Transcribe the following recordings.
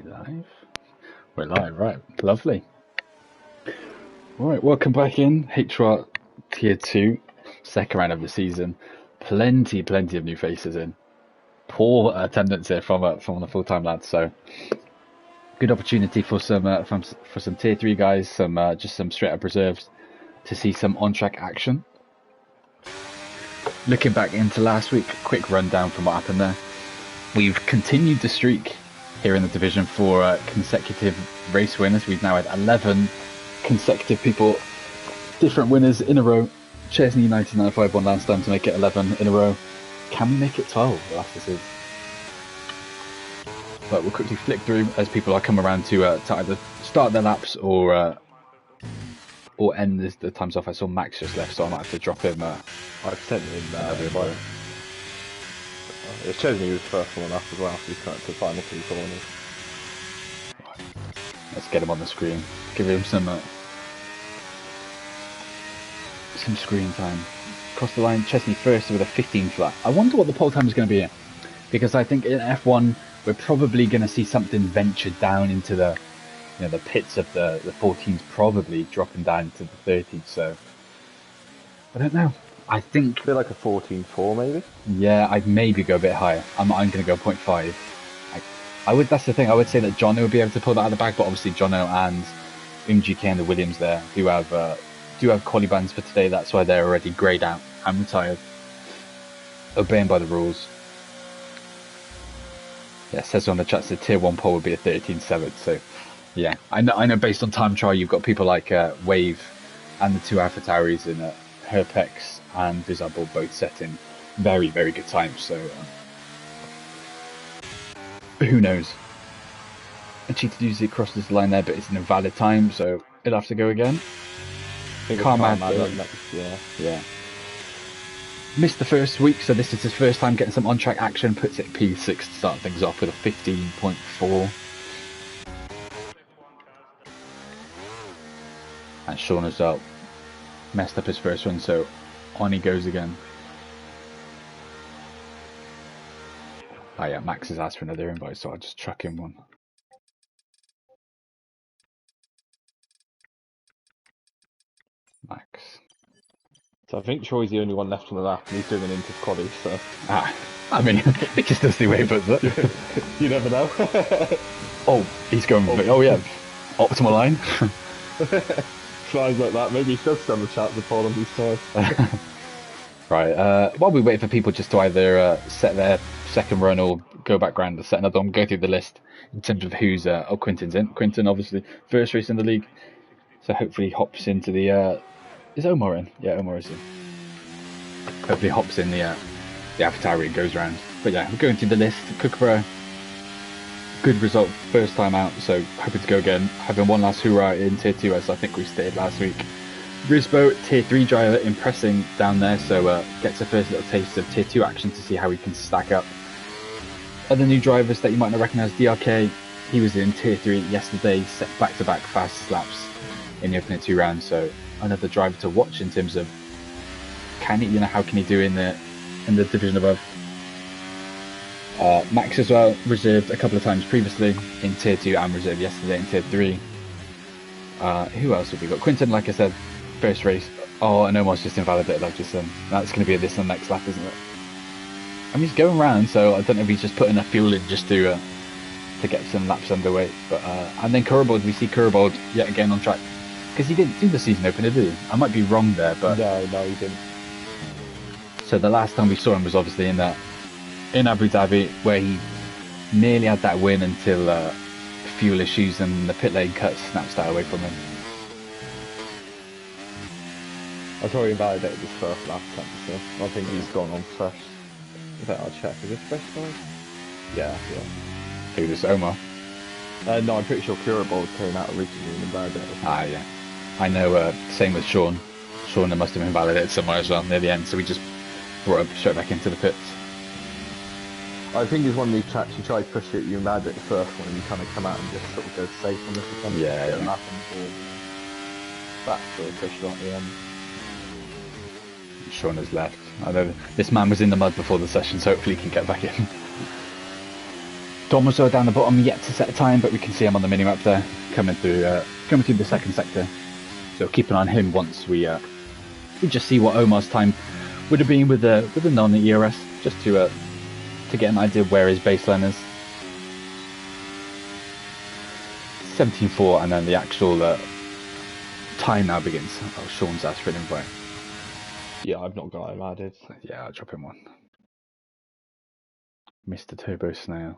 Live? We're live, right. Lovely. Alright, welcome back in. HR Tier 2, second round of the season. Plenty of new faces in. Poor attendance here from the full-time lads, so good opportunity for some Tier 3 guys, just some straight-up reserves to see some on-track action. Looking back into last week, quick rundown from what happened there. We've continued the streak here in the division for consecutive race winners. We've now had 11 consecutive different winners in a row. Chesney 1995 won last time to make it 11 in a row. Can we make it 12? Well, that's the But we'll quickly flick through as people are coming around to either start their laps or end the times off. I saw Max just left, so I might have to drop him. I've sent him invite. Chesney was first one up as well, so he's trying to find the people on it. Let's get him on the screen. Give him some screen time. Across the line, Chesney first with a 15 flat. I wonder what the pole time is going to be at, because I think in F1 we're probably going to see something ventured down into the pits of the 14s, probably dropping down to the 30s. So I don't know. I think I feel like a 14.4 maybe. Yeah, I'd maybe go a bit higher. I'm going to go 0.5. I would. That's the thing. I would say that Jono would be able to pull that out of the bag, but obviously Jono and MGK and the Williams there do have quali bands for today. That's why they're already greyed out and retired, obeying by the rules. Yeah, says on the chat, the tier 1 pole would be a 13.7. So yeah, I know. Based on time trial, you've got people like Wave and the two AlphaTauris in Herpex and Visible both setting very good times. So who knows? And cheated usually across this line there, but it's an invalid time, so it'll have to go again. Yeah. Missed the first week, so this is his first time getting some on-track action. Puts it P6 to start things off with a 15.4. And Sean as well messed up his first one, so on he goes again. Oh yeah, Max has asked for another invite, so I'll just chuck him one. Max. So I think Troy's the only one left on the lap, and he's doing an into quali, so... I mean, he just does the way, but... You never know. Oh, he's going... Oh yeah, optimal line. Flies like that, maybe he does send the chat to Paul on these times. Right, while we wait for people just to either set their second run or go background to set another one, go through the list in terms of who's... Quinton's in. Quinton, obviously, first race in the league, so hopefully he hops into the... Is Omar in? Yeah, Omar is in. Hopefully hops in the AlphaTauri and goes round. But yeah, we're going through the list. Kookaburra, good result first time out, so hoping to go again. Having one last hoorah in Tier 2, as I think we stated last week. Risbo, Tier 3 driver, impressing down there, so gets a first little taste of Tier 2 action to see how he can stack up. Other new drivers that you might not recognise, DRK, he was in Tier 3 yesterday, set back-to-back fastest laps in the opening 2 rounds, so another driver to watch in terms of how can he do in the division above. Max as well, reserved a couple of times previously in Tier 2 and reserved yesterday in Tier 3. Who else have we got? Quinton, like I said, first race. Oh, and Omar's just invalidated, I've just that's going to be this on the next lap, isn't it? I mean, he's going round, so I don't know if he's just putting enough fuel in just to get some laps underway. But and then Kurbold, we see Kurbold yet again on track. Because he didn't do the season opener, did he? I might be wrong there, but... No, he didn't. So the last time we saw him was obviously in Abu Dhabi, where he nearly had that win until fuel issues and the pit lane cut snatched that away from him. I saw he invalidated his first lap, so I think he's gone on fresh. I think I'll check. Is it fresh, guys? Yeah. Who was Omar? No, I'm pretty sure Kurbold came out originally and invalidated. Yeah. I know, same with Sean. Sean must have been invalidated somewhere as well near the end, so we just brought him straight back into the pits. I think it's one of these tracks you try to push it, you invalidate the first one, and you kind of come out and just sort of go safe on this attempt. Yeah. It happens or back to a push at the end. Sean has left. I know this man was in the mud before the session, so hopefully he can get back in. Dom was down the bottom, yet to set a time, but we can see him on the minimap there, coming through the second sector. So keep an eye on him once we just see what Omar's time would have been with the non-ERS, just to get an idea of where his baseline is. 17.4, and then the actual time now begins. Oh, Sean's asked for an invite. Yeah, I've not got him added. Yeah, I'll drop him one. Mr. Turbo Snail.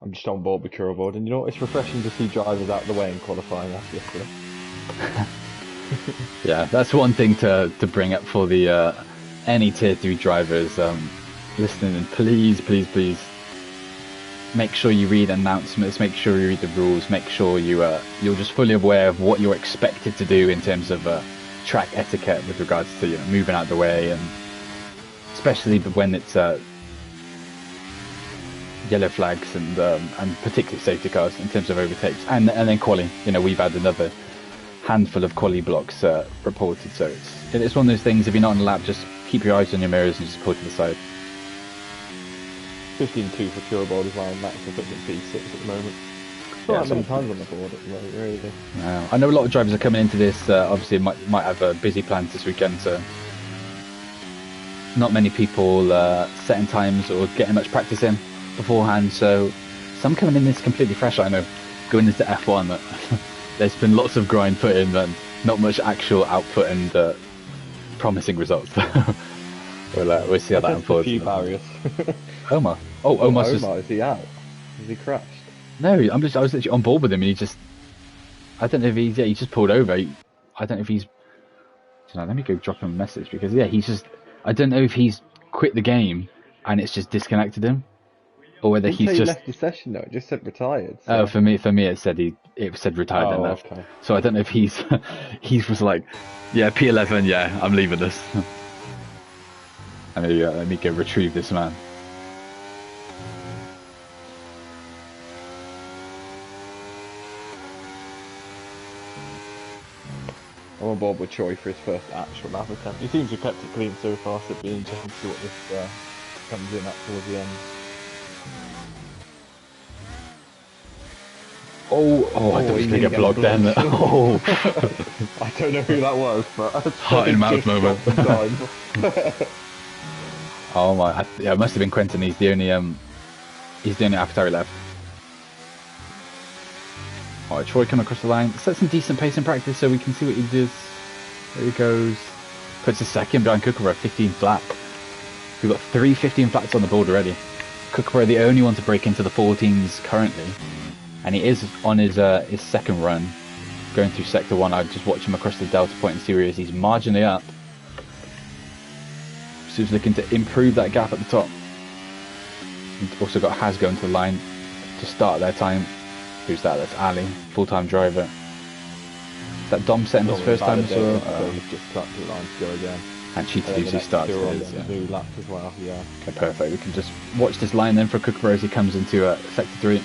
I'm just on board with Curlboard, and you know what? It's refreshing to see drivers out of the way in qualifying after yesterday. Yeah, that's one thing to bring up for the any tier 3 drivers listening. And please make sure you read announcements, make sure you read the rules, make sure you're just fully aware of what you're expected to do in terms of track etiquette with regards to moving out of the way, and especially when it's yellow flags and particularly safety cars in terms of overtakes, and then quali. We've had another handful of quali blocks reported, so it's one of those things. If you're not on the lap, just keep your eyes on your mirrors and just pull to the side. 15.2 for Curlboard as well, and Max is at P6 at the moment. Not that many times on the board at the moment, really. No, I know a lot of drivers are coming into this. Obviously, might have busy plans this weekend, so not many people setting times or getting much practice in beforehand. So some coming in this completely fresh. I know going into F1, there's been lots of grind put in, and not much actual output and promising results. We'll see how that unfolds. A few barriers. Omar. Oh, Omar's Omar, is he out? Has he crashed? No, I was literally on board with him, and he just, I don't know if he just pulled over. I don't know if he's, let me go drop him a message, because I don't know if he's quit the game and it's just disconnected him, or whether he's just left the session though. It just said retired. So. Oh, for me it said retired and left. Okay. So I don't know if he was like, yeah, P11, yeah, I'm leaving this. Let me go retrieve this man. I'm on board with Troy for his first actual lap attempt. He seems to have kept it clean so far, so it'd be interesting to see what this comes in at towards the end. I thought he was going to get blocked then. Oh. I don't know who that was, but heart in mouth moment. Oh my! It must have been Quentin. He's the only AlphaTauri left. Oh, Troy coming across the line. Set some decent pace in practice, so we can see what he does. There he goes. Puts a second behind Kookaburra, 15 flat. We've got 3 15 flats on the board already. Kookaburra the only one to break into the 14s currently, and he is on his second run, going through sector 1. I'd just watch him across the delta point and see where he is. He's marginally up, so he's looking to improve that gap at the top. We've also got Haz going to the line to start their time. Who's that? That's Ali, full-time driver. Is that Dom setting his first time as well? So he's just cut the line to go again. And Cheetah Doozy starts his, new lap as well, yeah. Okay, perfect. We can just watch this line then for Kookaburra as he comes into sector 3.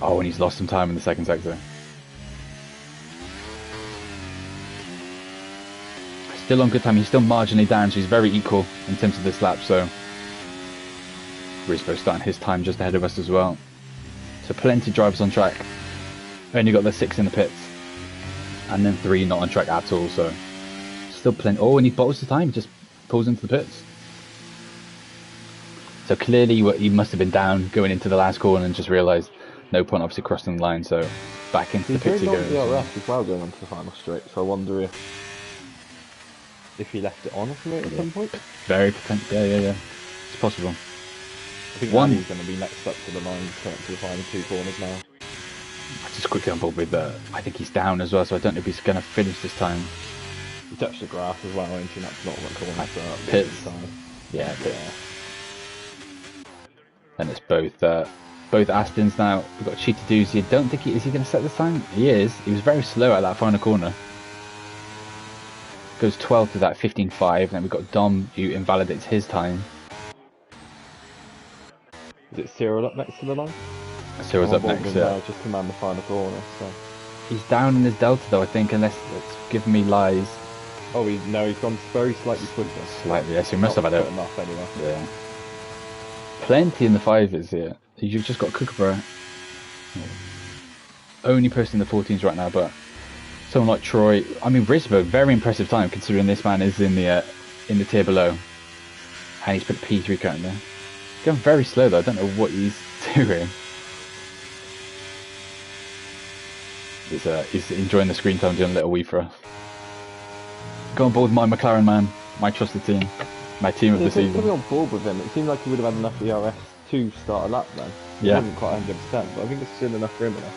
Oh, and he's lost some time in the second sector. Still on good time. He's still marginally down, so he's very equal in terms of this lap. So Rizzo starting his time just ahead of us as well. So plenty of drivers on track. Only got the 6 in the pits, and then 3 not on track at all. So still plenty. Oh, and he bottles the time. He just pulls into the pits. So clearly he must have been down going into the last corner and just realised no point obviously crossing the line. So back into the pits he goes. He's very DRS as well going on to the final straight. So I wonder if he left it on or something at some point. Very potential. Yeah. It's possible. I think Andy's going to be next up to the line, coming to the final 2 corners now. Just quickly on board with I think he's down as well, so I don't know if he's going to finish this time. He touched the grass as well, ain't he? That's not what corner. So pits. Yeah, pits. And it's both Astons now. We've got Cheetah Doozy. I don't think is he going to set this time? He is. He was very slow at that final corner. Goes 12 to that 15.5. Then we've got Dom who invalidates his time. Is it Cyril up next to the line? Cyril's up next. Just command the final corner. So he's down in his delta though, I think, unless it's giving me lies. Oh, no, he's gone very slightly quicker. Slightly, yes, he must Not have had quick it. enough anyway. Yeah. Plenty in the fivers here. You've just got Kookaburra. Only person in the 14s right now, but someone like Troy. I mean, Risberg, very impressive time considering this man is in the tier below, and he's put a P3 count there. Going very slow though. I don't know what he's doing. He's enjoying the screen time, doing a little wee for us. Go on board my McLaren man, my trusted team, my team of the season. Coming on board with him, it seemed like he would have had enough ERS to start a lap then. Yeah. It wasn't quite 100%, but I think it's still enough for him enough.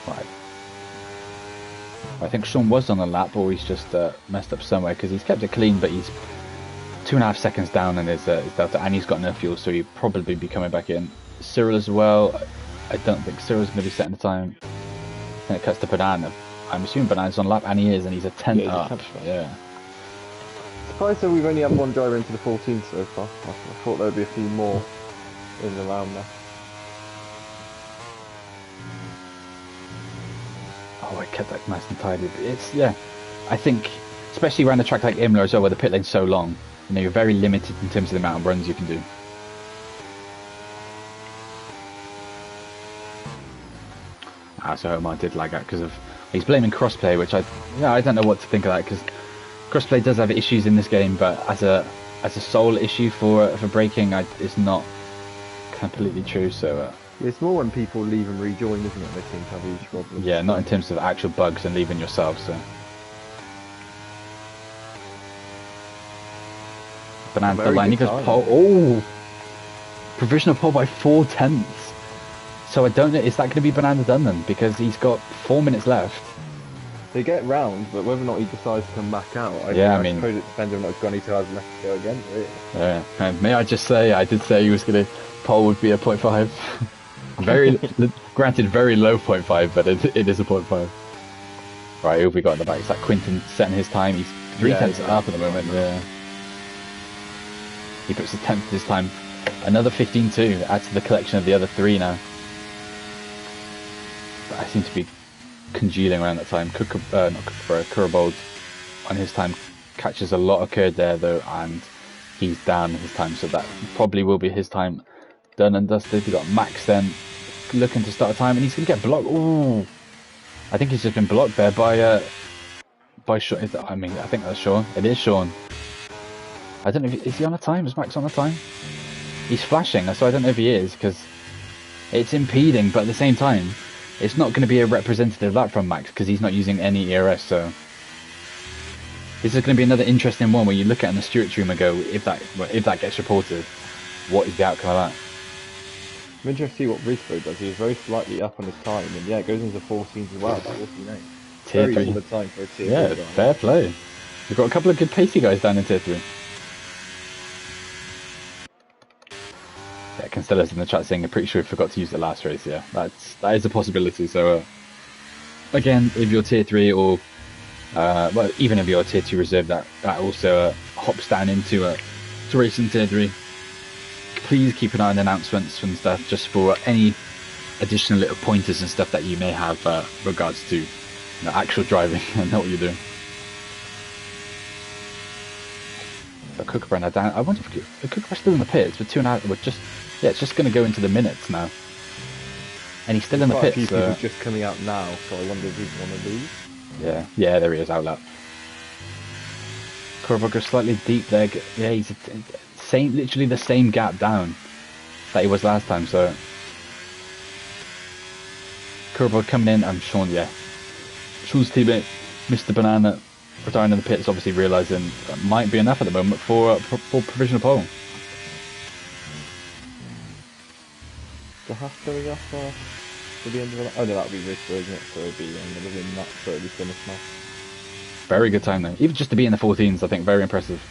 Right. I think Sean was on the lap, or he's just messed up somewhere because he's kept it clean, but he's 2.5 seconds down in his delta, and he's got no fuel, so he'll probably be coming back in. Cyril as well. I don't think Cyril's going to be setting the time. And it cuts to Banana. I'm assuming Banana's on lap, and he is, and he's a 10th up. Yeah. Surprised that we've only had one driver into the 14th so far. I thought there would be a few more in and around there. Oh, I kept that nice and tidy. It's, yeah, I think, especially around a track like Imola as well, where the pit lane's so long, you know, you're very limited in terms of the amount of runs you can do. So Omar did lag out because of, he's blaming crossplay, which I don't know what to think of that, because crossplay does have issues in this game, but as a sole issue for braking, it's not completely true. So it's more when people leave and rejoin, isn't it? They seem to have huge problems. Yeah, not in terms of actual bugs and leaving yourself. So Banana the line, he goes pole. Oh, provisional pole by 4/10. So I don't know, is that going to be Banana done then? Because he's got 4 minutes left. They get round, but whether or not he decides to come back out, I suppose it depends on if Gunny has left to go again, really. Yeah, and may I just say, I did say he was going to, pole would be a 0.5. Very, granted, very low 0.5, but it is a 0.5. Right, who have we got in the back? It's like Quinton setting his time. He's 3/10 up at the moment. Yeah. He puts the 10th this time. Another 15.2 adds to the collection of the other 3 now. But I seem to be congealing around that time. Kurabold on his time catches a lot of curd there though, and he's down his time, so that probably will be his time done and dusted. We've got Max then looking to start a time, and he's going to get blocked. Ooh, I think he's just been blocked there by Sean. I mean, I think that's Sean. It is Sean. I don't know if is he on a time? Is Max on a time? He's flashing, so I don't know if he is, because it's impeding, but at the same time it's not going to be a representative lap from Max because he's not using any ERS. So this is going to be another interesting one where you look at it in the stewards room and go, if that gets reported, what is the outcome of that? I'm interested to see what Risco does. He was very slightly up on his time, and yeah, it goes into 14s as well, 14.8. Tier 3. Solid time for a tier 3 guy. Fair play. We've got a couple of good pacey guys down in tier 3. Yeah, Constella's in the chat saying, I'm pretty sure he forgot to use the last race. Yeah, that is a possibility. So again, if you're tier 3 or well, even if you're tier 2 reserve, that also hops down into to racing tier 3. Please keep an eye on announcements and stuff, just for any additional little pointers and stuff that you may have regards to actual driving and know what you're doing. But Kookaburra down. I wonder if Kookaburra's still in the pits for 2.5. We're just it's just going to go into the minutes now, and he's still in the pits. A few people just coming out now, so I wonder if he'd want to leave. Yeah, there he is, out lap. Kookaburra goes slightly deep there. Yeah, he's literally the same gap down that he was last time. So Kookaburra coming in, and Sean, Sean's teammate, Mr. Banana, retiring in the pits, obviously realising that might be enough at the moment for provisional pole. The half going up to the end of the... Oh no, that would be Risco, isn't it? So it would be within that, so it would be finished now. Very good time though. Even just to be in the 14s, I think very impressive.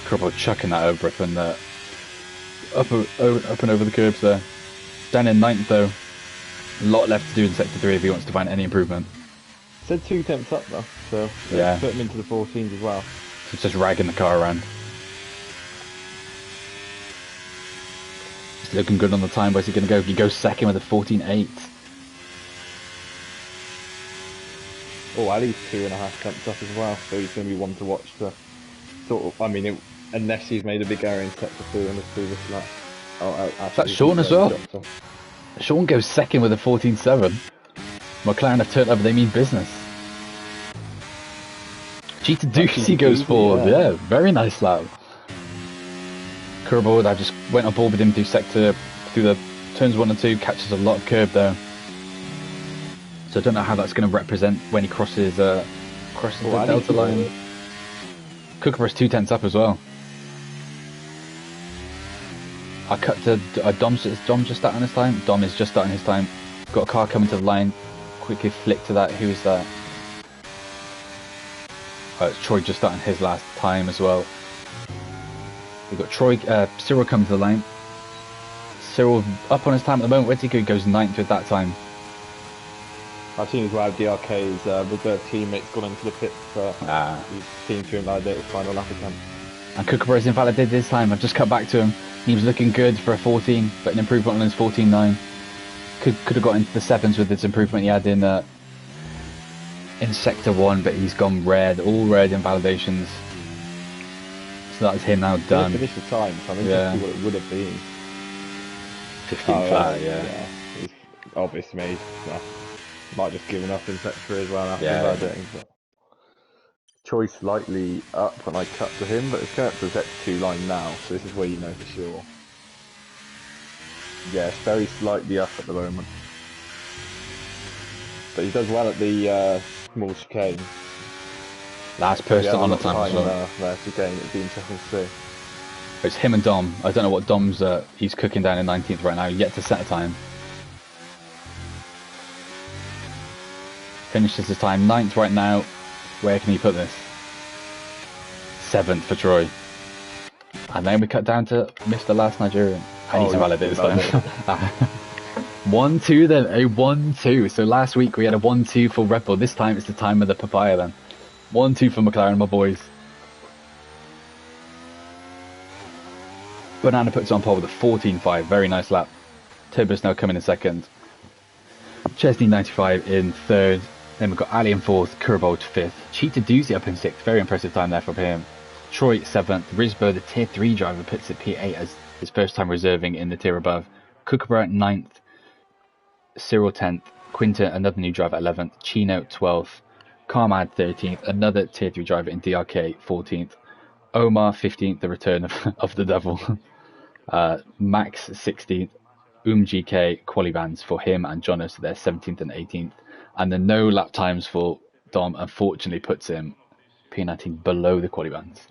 Kookaburra chucking that over up and up and over the curbs there. Down in 9th though. A lot left to do in sector 3 if he wants to find any improvement. Said 2/10 up though, so yeah, put him into the 14s as well. So just ragging the car around. He's looking good on the time. Where's he going to go? He goes second with a 14.8. Oh, Ali's 2.5 temps up as well, so he's going to be one to watch to sort of. I mean, unless he's made a big error in sector 2 in his previous lap. Oh, That's actually, Sean he's as well. dropped off. Sean goes second with a 14.7. McLaren have turned over, they mean business. Cheetah Doozy goes forward, yeah, very nice lap. Curb, I just went on board with him through the turns 1 and 2, catches a lot of curb there. So I don't know how that's going to represent when he crosses the Delta line. Kookaburra's 2 tenths up as well. I cut to Dom's just starting his time. Dom is just starting his time. Got a car coming to the line. Quickly flick to that. Who is that? It's Troy just starting his last time as well. We've got Cyril coming to the line. Cyril up on his time at the moment. Where's he go? He goes 9th with that time. I've seen as well DRK's reserve teammates gone into the pits for his team to invalidate his final lap attempt. And Kookaburra's invalidated this time. I've just cut back to him. He was looking good for a 14, but an improvement on his 14.9. Could have got into the 7s with this improvement he had in sector 1, but he's gone red, all red invalidations. So that's him now done. Finish the time, so I'm interested what it would have been. 15 flat, yeah. It's obvious me. Well, might just given up in sector 3 as well after invalidating. But Troy slightly up when I cut to him, but it's going up to the sector 2 line now, so this is where you know for sure. Yeah, it's very slightly up at the moment. But he does well at the small chicane. Last person on the time as well. There to gain, it'd be interesting to see. It's him and Dom. I don't know what Dom's, he's cooking down in 19th right now, yet to set a time. Finishes his time 9th right now. Where can he put this? 7th for Troy. And then we cut down to Mr. Last Nigerian. And he's invalidated this time. 1-2 then, a 1-2. So last week we had a 1-2 for Red Bull. This time it's the time of the papaya then. 1-2 for McLaren, my boys. Banana puts on pole with a 14.5. Very nice lap. Turbo's now coming in second. Chesney 95 in third. Then we've got Ali in fourth. Kurbold fifth. Cheetah Doozy up in sixth. Very impressive time there from him. Troy 7th. Risbo, the tier 3 driver, pits at P8 as his first time reserving in the tier above. Kookaburra 9th. Cyril 10th. Quinta, another new driver, 11th. Chino 12th. Carmad 13th. Another tier 3 driver in DRK 14th. Omar 15th, the return of the devil. Max 16th. GK quali bands for him and Jonas, they're 17th and 18th. And the no lap times for Dom unfortunately puts him P19 below the quali bands,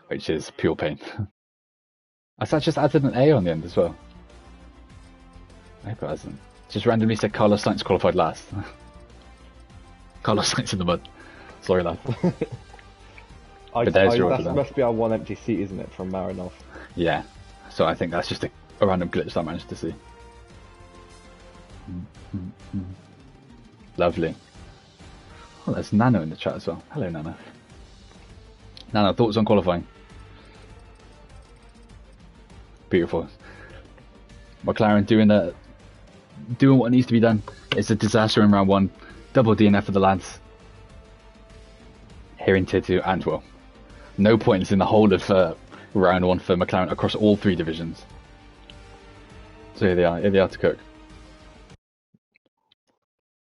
which is pure pain. I just added an A on the end as well. I hope it hasn't. Just randomly said Carlos Sainz qualified last. Carlos Sainz in the mud. Sorry, lad. That must be our one empty seat, isn't it, from Marinov? Yeah. So I think that's just a random glitch that I managed to see. Lovely. Oh, there's Nano in the chat as well. Hello, Nano. Nano, thoughts on qualifying? Beautiful. McLaren doing what needs to be done. It's a disaster in round 1. Double DNF for the lads. Here in tier 2 and well, no points in the whole of round 1 for McLaren across all 3 divisions. So here they are to cook.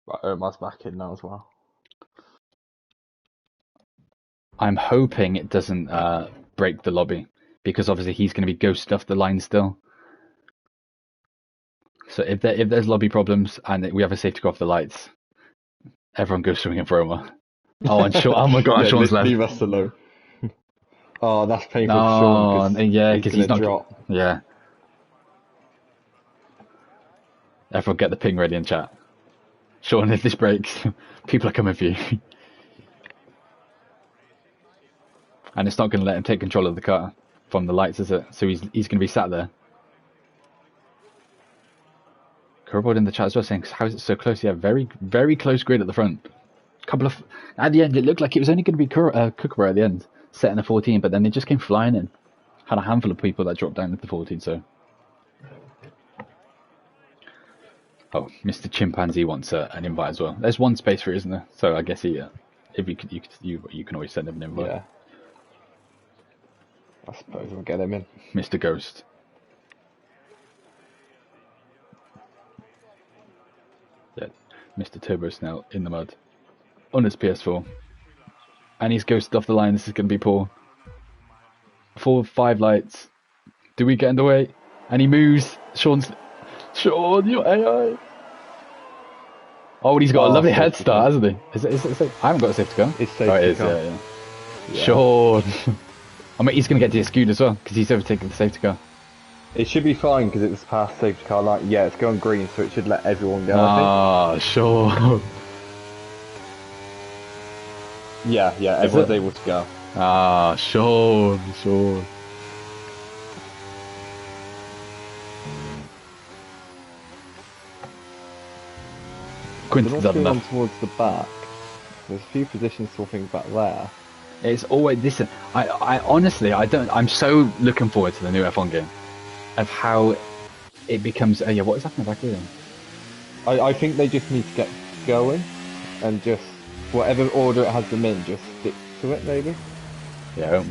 Right, Omar's back in now as well. I'm hoping it doesn't break the lobby, because obviously he's going to be ghosted off the line still. So if there's lobby problems and we have a safety car off the lights, everyone goes swinging for Omar. Oh, and Sean, oh my god, yeah, Sean's left. Leave us alone. Oh, that's painful for Sean. Yeah, because he's not. Drop. Yeah. Everyone get the ping ready in chat. Sean, if this breaks, people are coming for you. And it's not going to let him take control of the car from the lights, is it? So he's going to be sat there. Kerbold in the chat as well saying, how is it so close? Yeah, very, very close grid at the front. At the end, it looked like it was only going to be Kookaburra at the end, setting a 14, but then they just came flying in. Had a handful of people that dropped down at the 14, so. Oh, Mr. Chimpanzee wants an invite as well. There's one space for it, isn't there? So I guess if you can always send him an invite. Yeah. I suppose we'll get him in. Mr. Ghost. Yeah, Mr. Turbo Snell in the mud. On his PS4. And he's ghosted off the line. This is going to be poor. 4 5 lights. Do we get in the way? And he moves. Sean, your AI. Oh, and he's got a lovely head start, hasn't he? Is it safe? I haven't got a safety car. It's safety it is, car. Yeah. Sean. I mean, he's going to get skewed as well, because he's overtaken the safety car. It should be fine, because it was past safety car line. Yeah, it's going green, so it should let everyone go, I think. Sure. Yeah, everyone's able to go. Sean. Quinton's done enough. Towards the back. There's a few positions swapping back there. It's always listen. I honestly, I'm so looking forward to the new F1 game, of how it becomes. Yeah, what is happening back here? I think they just need to get going, and just whatever order it has them in, just stick to it, maybe. Yeah,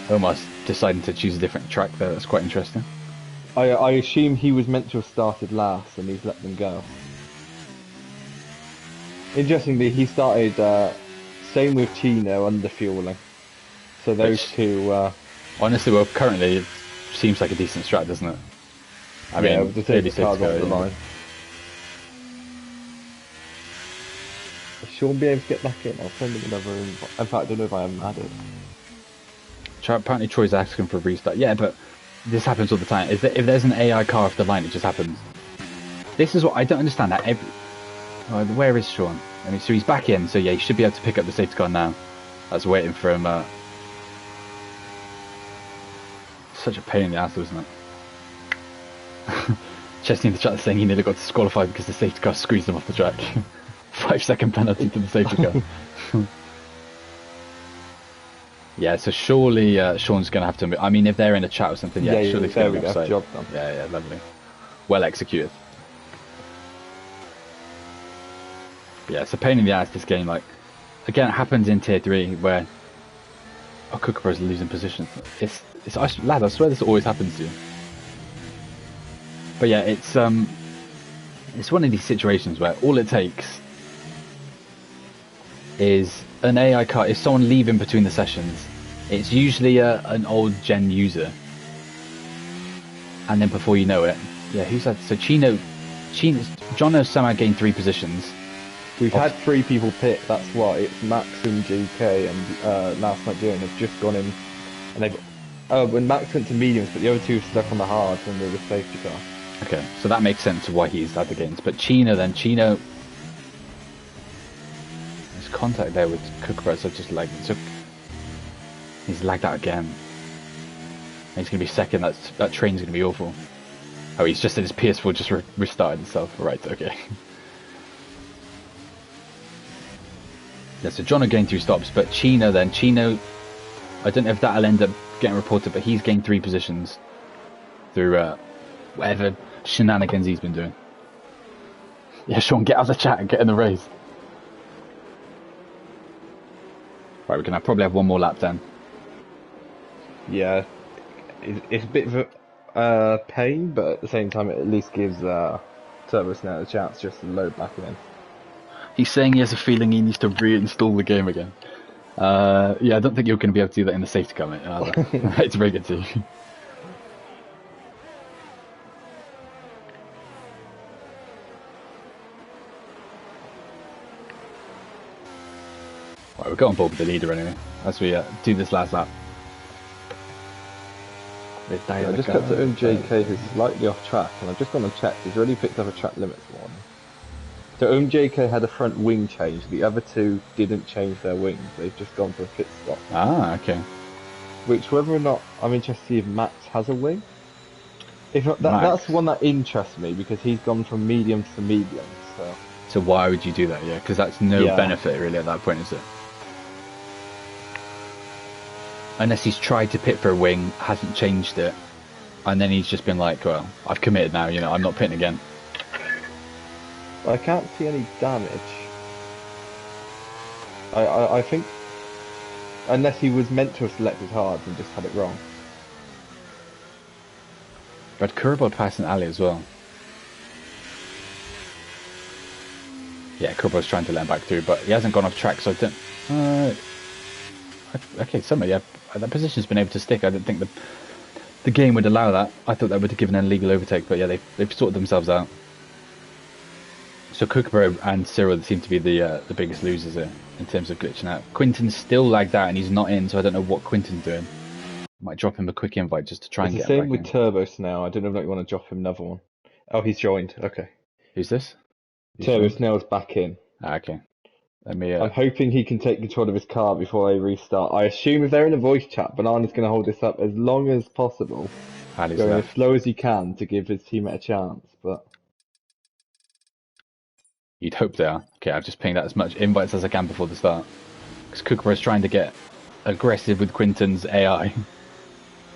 almost deciding to choose a different track there. That's quite interesting. I assume he was meant to have started last, and he's let them go. Interestingly, he started. Same with Chino under fueling. So those two. Honestly, well, currently it seems like a decent strat, doesn't it? I mean, with the safety cars off the line. Sean be able to get back in. I'll send him another invite. In fact, I don't know if I haven't added. Apparently, Troy's asking for a restart. Yeah, but this happens all the time. If there's an AI car off the line, it just happens. This is what I don't understand. That where is Sean? I mean, so he's back in. So yeah, he should be able to pick up the safety car now. I was waiting for him. Such a pain in the ass, wasn't it? Chesney in the chat saying he nearly got disqualified because the safety car squeezed him off the track. 5-second penalty to the safety car. Yeah, so surely Sean's going to have to. I mean, if they're in a chat or something, surely it's going to be offside. Job done. Yeah, lovely. Well executed. Yeah, it's a pain in the ass, this game. Like, again, it happens in Tier 3 where Kookaburra's losing position. Lad, I swear this always happens to you. But yeah, it's one of these situations where all it takes is an AI car. If someone leaving between the sessions, it's usually an old gen user, and then before you know it, yeah, who's that? So John has somehow gained 3 positions. We've had 3 people pit. That's why it's Max and JK and last Nigerian have just gone in, and they've. When Max went to mediums, but the other 2 stuck on the hards and they were safety car. Okay, so that makes sense of why he's had the gains. But Chino, there's contact there with Kookaburra, so just like he's lagged out again. And he's gonna be second. That train's gonna be awful. Oh, he's just his PS4 just restarted itself. Right, okay. Yeah, so John are going through stops, but Chino, I don't know if that'll end up getting reported, but he's gained 3 positions through whatever shenanigans he's been doing. Yeah, Sean, get out of the chat and get in the race. Right, we can probably have one more lap then. Yeah, it's a bit of a pain, but at the same time, it at least gives Turbo Snell a chance just to load back in. He's saying he has a feeling he needs to reinstall the game again. Yeah, I don't think you're going to be able to do that in the safety car, mate. It's very good too. Right, we'll go on board with the leader anyway, as we do this last lap. I just got to JK who's slightly off track, and I've just gone and checked. He's already picked up a track limits one. So JK had a front wing change. The other 2 didn't change their wings. They've just gone for a pit stop. Ah, okay. Which, whether or not, I'm interested to see if Max has a wing. If not, that's the one that interests me, because he's gone from mediums to mediums. So why would you do that? Yeah, because that's no benefit really at that point, is it? Unless he's tried to pit for a wing, hasn't changed it, and then he's just been like, well, I've committed now, I'm not pitting again. I can't see any damage. I think unless he was meant to have selected hards and just had it wrong. But Kurbod passing Ali as well. Yeah, Kurbod's trying to let him back through, but he hasn't gone off track, so I don't... okay, somewhere, yeah. That position's been able to stick. I didn't think the game would allow that. I thought that would have given an illegal overtake, but yeah, they've sorted themselves out. So Kookaburra and Cyril seem to be the biggest losers here in terms of glitching out. Quinton's still lagged out and he's not in, so I don't know what Quinton's doing. Might drop him a quick invite just to try and get him back in. It's the same with Turbo Snail. I don't know if you want to drop him another one. Oh, he's joined. Okay. Who's this? Turbo Snail's back in. Ah, okay. Let me. I'm hoping he can take control of his car before I restart. I assume if they're in a voice chat, Banana's going to hold this up as long as possible, going as slow as he can to give his teammate a chance. But you'd hope they are. Okay, I've just pinged out as much invites as I can before the start, because Kookaburra is trying to get aggressive with Quinton's AI.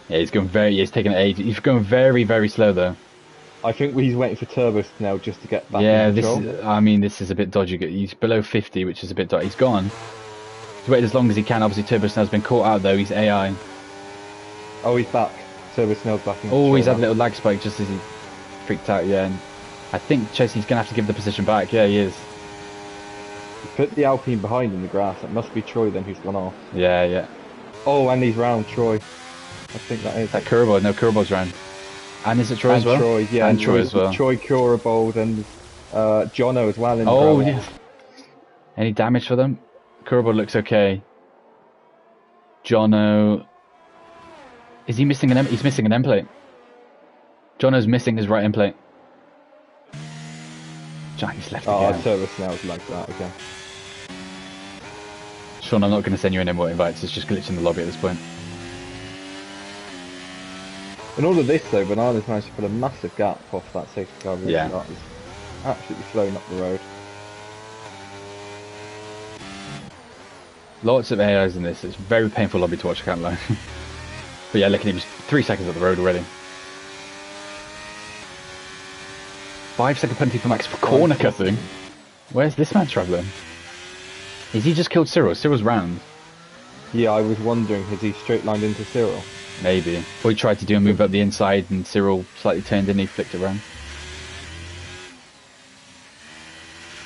Yeah, he's going very. He's taking age. He's going very, very slow though. I think he's waiting for Turbo Snail just to get back in control. This is a bit dodgy. He's below 50, which is a bit dodgy. He's gone. He's waited as long as he can. Obviously, Turbo Snail's been caught out though. He's AI. Oh, he's back. Turbo Snail's back in control. Oh, he's had a little lag spike just as he freaked out. Yeah, and I think Chelsea's going to have to give the position back. Yeah, he is. He put the Alpine behind in the grass. It must be Troy then who's gone off. Yeah, yeah. Oh, and he's round Troy. I think that is. That Kurbod. No, Kurbod's round. And is it Troy as well? Troy, yeah, and Troy as well. Troy, Kurbod, and Jono as well. Yeah. Any damage for them? Kurbod looks okay. Jono. Is he missing an? He's missing an end plate. Jono's missing his right end plate. He's left again. Oh, Turbo Snail's like that again. Sean, I'm not going to send you any more invites. It's just glitching the lobby at this point. In all of this though, Banana's managed to put a massive gap off that safety car. Yeah. That was absolutely flowing up the road. Lots of AIs in this. It's a very painful lobby to watch, I can't lie. But yeah, look at him, he's 3 seconds up the road already. 5-second penalty for Max for corner cutting. Where's this man travelling? Is he just killed Cyril? Cyril's round. Yeah, I was wondering, has he straight lined into Cyril? Maybe. Or he tried to do a move up the inside and Cyril slightly turned in and he flicked it around.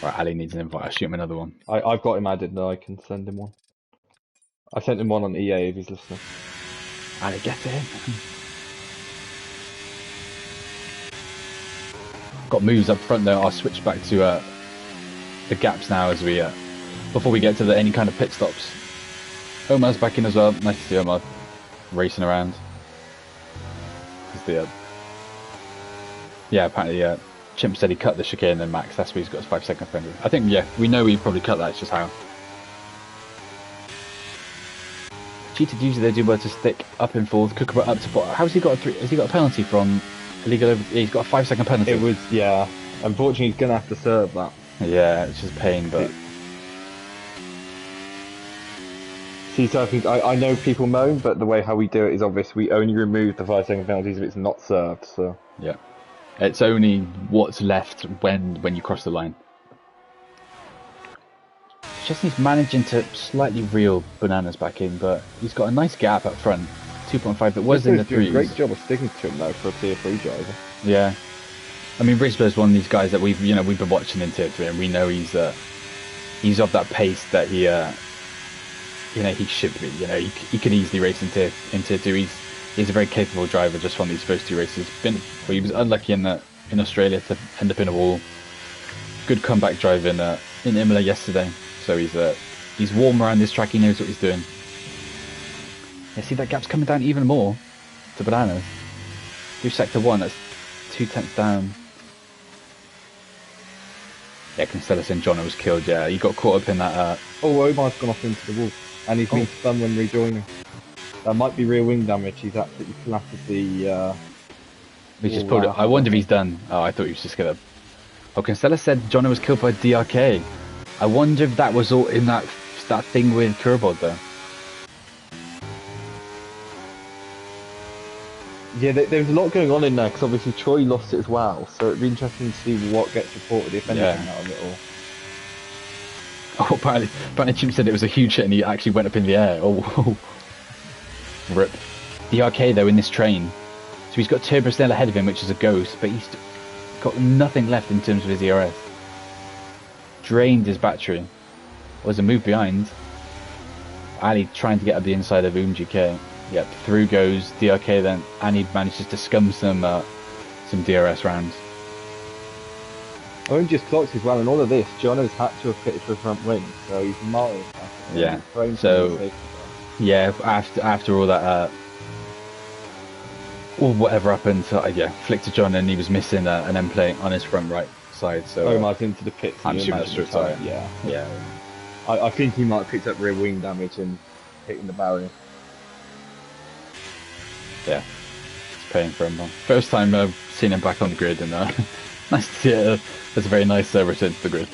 Right, Ali needs an invite. I'll shoot him another one. I've got him added now, I can send him one. I sent him one on EA if he's listening. Ali, get in. Got moves up front though. I'll switch back to the gaps now as we before we get to any kind of pit stops. Omar's back in as well. Nice to see Omar racing around. Yeah, apparently Chimp said he cut the chicane and Max. That's where he's got his 5-second penalty. I think we know he probably cut that. It's just how. Cheated usually they do well to stick up and forth. Kookaburra up to pot. How's he got a has he got a penalty from illegal over? Yeah, he's got a 5-second penalty. It was Unfortunately, he's gonna have to serve that. Yeah, it's just pain, but. See, so I know people moan, but the way how we do it is obvious. We only remove the 5-second penalties if it's not served. So yeah, it's only what's left when you cross the line. Chesney's managing to slightly reel Bananas back in, but he's got a nice gap up front. 2.5 that was in the threes. Great job of sticking to him though for a tier 3 driver. Yeah, I mean Risber's one of these guys that we've been watching in tier 3, and we know he's of that pace that he should be. He can easily race in tier 2. He's a very capable driver. Just won these first 2 races. He was unlucky in Australia to end up in a wall. Good comeback drive in Imola yesterday. So he's warm around this track. He knows what he's doing. Yeah, see that gap's coming down even more to Bananas. Through sector 1, that's 2/10 down. Yeah, Constellas and Jono was killed. Yeah, he got caught up in that. Omar's gone off into the wall, and he's been spun when rejoining. That might be rear wing damage. He's absolutely flattered the. He just pulled it. I wonder if he's done. Oh, I thought he was just gonna. Oh, Constellas said Jono was killed by DRK. I wonder if that was all in that thing with Kurbod though. Yeah, there was a lot going on in there because obviously Troy lost it as well. So it'd be interesting to see what gets reported, if anything, out of it all. Oh, apparently Chim said it was a huge hit and he actually went up in the air. Oh, rip. The RK though in this train. So he's got Turbo Snell ahead of him, which is a ghost, but he's got nothing left in terms of his ERS. Drained his battery. Was a move behind. Ali trying to get up the inside of GK. Yep, through goes DRK then, and he manages to scum some DRS rounds. Owen just clocks as well, and all of this, John has had to have pitted for front wing, so he's miles back. Yeah. So yeah, after all that, or whatever happened, yeah, flicked to John, and he was missing an end plate on his front right side. So Omar's into the pits. I'm assuming that's true. Yeah. I think he might have picked up rear wing damage and hitting the barrier. Yeah, it's paying for him. First time I've seen him back on the grid, and nice to see it. It's a very nice return to the grid.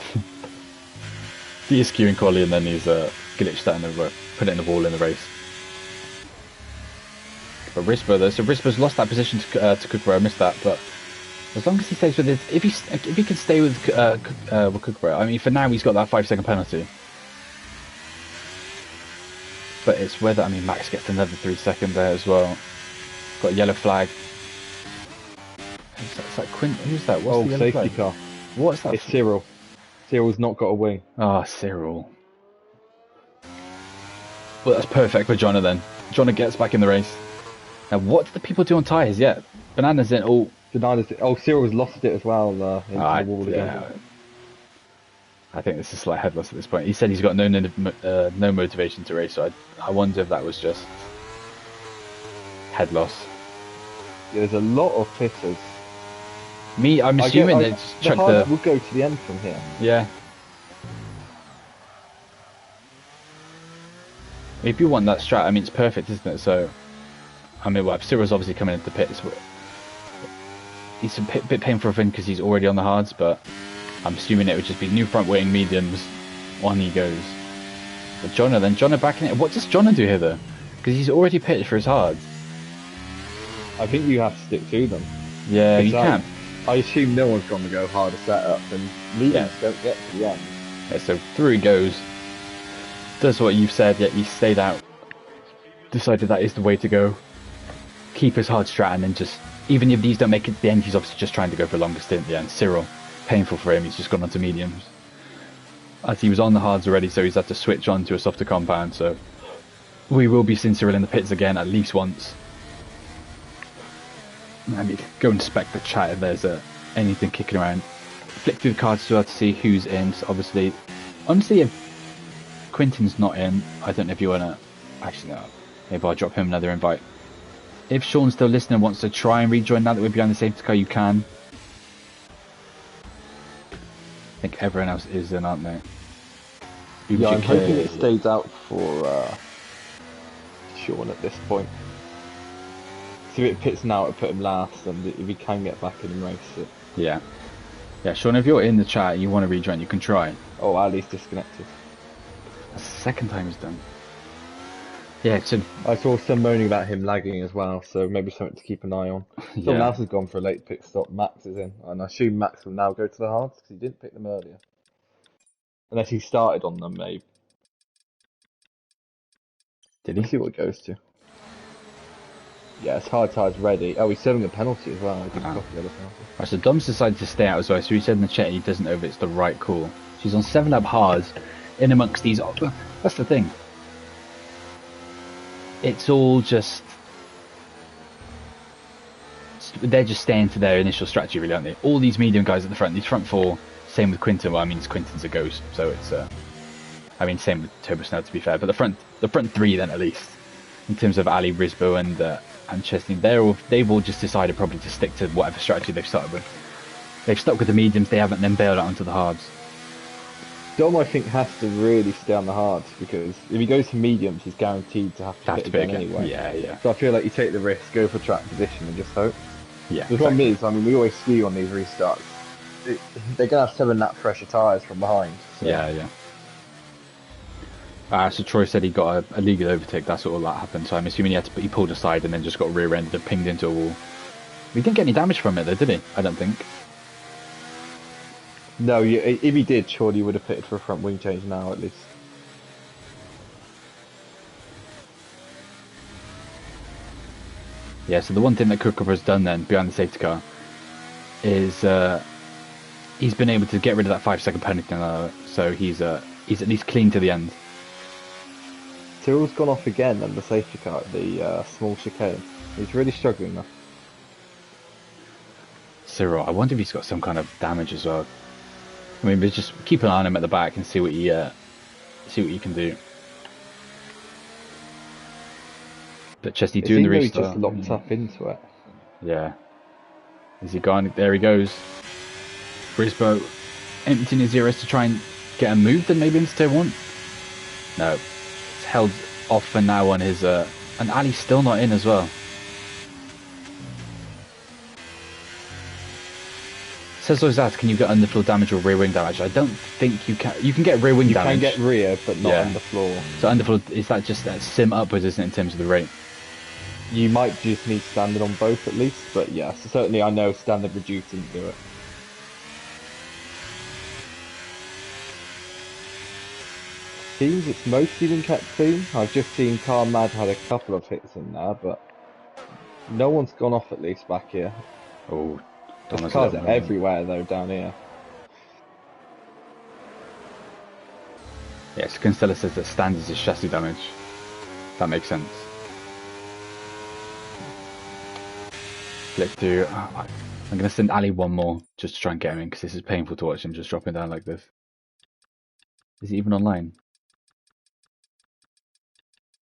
He is queuing quali, and then he's glitched that and put it in the wall in the race. But Risper though, so Risper's lost that position to Kookaburra. I missed that, but as long as he stays with it, if he can stay with Kookaburra, I mean, for now he's got that 5-second penalty. But it's whether, I mean, Max gets another 3 seconds there as well. Got a yellow flag. Is that Quint? Who's that? What's the yellow safety flag? car. What's that? It's Cyril. Cyril's not got a wing. Ah, Cyril. Well, that's perfect for Jonna then. Jonna gets back in the race. Now, what do the people do on tyres yet? Bananas in. Oh, Cyril's lost it as well. Into the wall again. I think this is slight headless at this point. He said he's got no motivation to race, so I wonder if that was just head loss. Yeah, there's a lot of pitters. I'm assuming they just chuck the will go to the end from here. Yeah. If you want that strat, I mean, it's perfect, isn't it? So, I mean, Cyril's obviously coming into the pits. He's a bit painful for him because he's already on the hards, but I'm assuming it would just be new front wing, mediums, on he goes. But Jonna back in it. What does Jonna do here though? Because he's already pitted for his hards. I think you have to stick to them. Yeah, you can. I assume no one's going to go harder setup, and mediums don't get to the end. Yeah, so through he goes. Does what you've said, yet he stayed out. Decided that is the way to go. Keep his hard strat, and then just, even if these don't make it to the end, he's obviously just trying to go for a longer stint at the end. Cyril, painful for him, he's just gone on to mediums. As he was on the hards already, so he's had to switch on to a softer compound, so we will be seeing Cyril in the pits again at least once. I mean, go and inspect the chat if there's anything kicking around. Flick through the cards as well to see who's in. So obviously, honestly, if Quinton's not in, I don't know if you want to... Actually, no. Maybe I'll drop him another invite. If Sean's still listening and wants to try and rejoin now that we're behind the safety car, you can. I think everyone else is in, aren't they? Yeah, I'm hoping it stays out for Sean at this point. So if it pits now, it'll put him last, and if he can get back in and race it. Yeah. Yeah, Sean, if you're in the chat and you want to rejoin, you can try. Oh, Ali's disconnected. That's the second time he's done. Yeah, so... I saw some moaning about him lagging as well, so maybe something to keep an eye on. Someone else has gone for a late pit stop. Max is in, and I assume Max will now go to the hards, because he didn't pick them earlier. Unless he started on them, maybe. Did he? Let's see what it goes to. Yeah, it's hard tides ready. Oh, he's serving a penalty as well. I didn't copy the other penalty. Right, so Dom's decided to stay out as well, so he said in the chat he doesn't know if it's the right call. She's on 7-up hards, in amongst these... That's the thing. It's all just... They're just staying to their initial strategy, really, aren't they? All these medium guys at the front, these front four, same with Quinton. Well, I mean, Quinton's a ghost, so it's... I mean, same with Turbo Snell, to be fair, but the front three, then, at least, in terms of Ali, Risbo, and Chesney, they've all just decided probably to stick to whatever strategy they've started with. They've stuck with the mediums, they haven't then bailed out onto the hards. Dom, I think, has to really stay on the hards, because if he goes to mediums, he's guaranteed to have to pit again anyway. Yeah. So I feel like you take the risk, go for track position, and just hope. Yeah. The problem is, I mean, we always skew on these restarts. They're going to have 7-lap pressure tyres from behind. So. Yeah. So Troy said he got a legal overtake. That's all that happened. So I'm assuming he pulled aside and then just got rear-ended and pinged into a wall. He didn't get any damage from it though, did he? I don't think. No, if he did, surely he would have pitted for a front wing change now at least. Yeah, so the one thing that Cooker has done then, behind the safety car, is he's been able to get rid of that 5-second penalty now, so he's at least clean to the end. Cyril's gone off again on the safety car at the small chicane. He's really struggling now. Cyril, I wonder if he's got some kind of damage as well. I mean, but just keep an eye on him at the back and see what you can do. But Chesty doing the restart. He's just locked up into it. Yeah. Is he gone? There he goes. Brisboe emptying his ERS to try and get him moved and maybe into tier 1. No. It's held off for now on his... and Ali's still not in as well. Says Lozat, can you get underfloor damage or rear wing damage? I don't think you can. You can get rear wing damage. You can get rear, but not underfloor. So underfloor, is that just that sim upwards, isn't it, in terms of the rate? You might just need standard on both at least, but yeah, so certainly I know standard reduced didn't do it. Seems it's mostly been kept clean. I've just seen Car Mad had a couple of hits in there, but no one's gone off at least back here. Oh, there's cars are everywhere though down here. Yes, Constella says that standards is chassis damage. That makes sense. Let's do... I'm going to send Ali one more just to try and get him in, because this is painful to watch him just dropping down like this. Is he even online?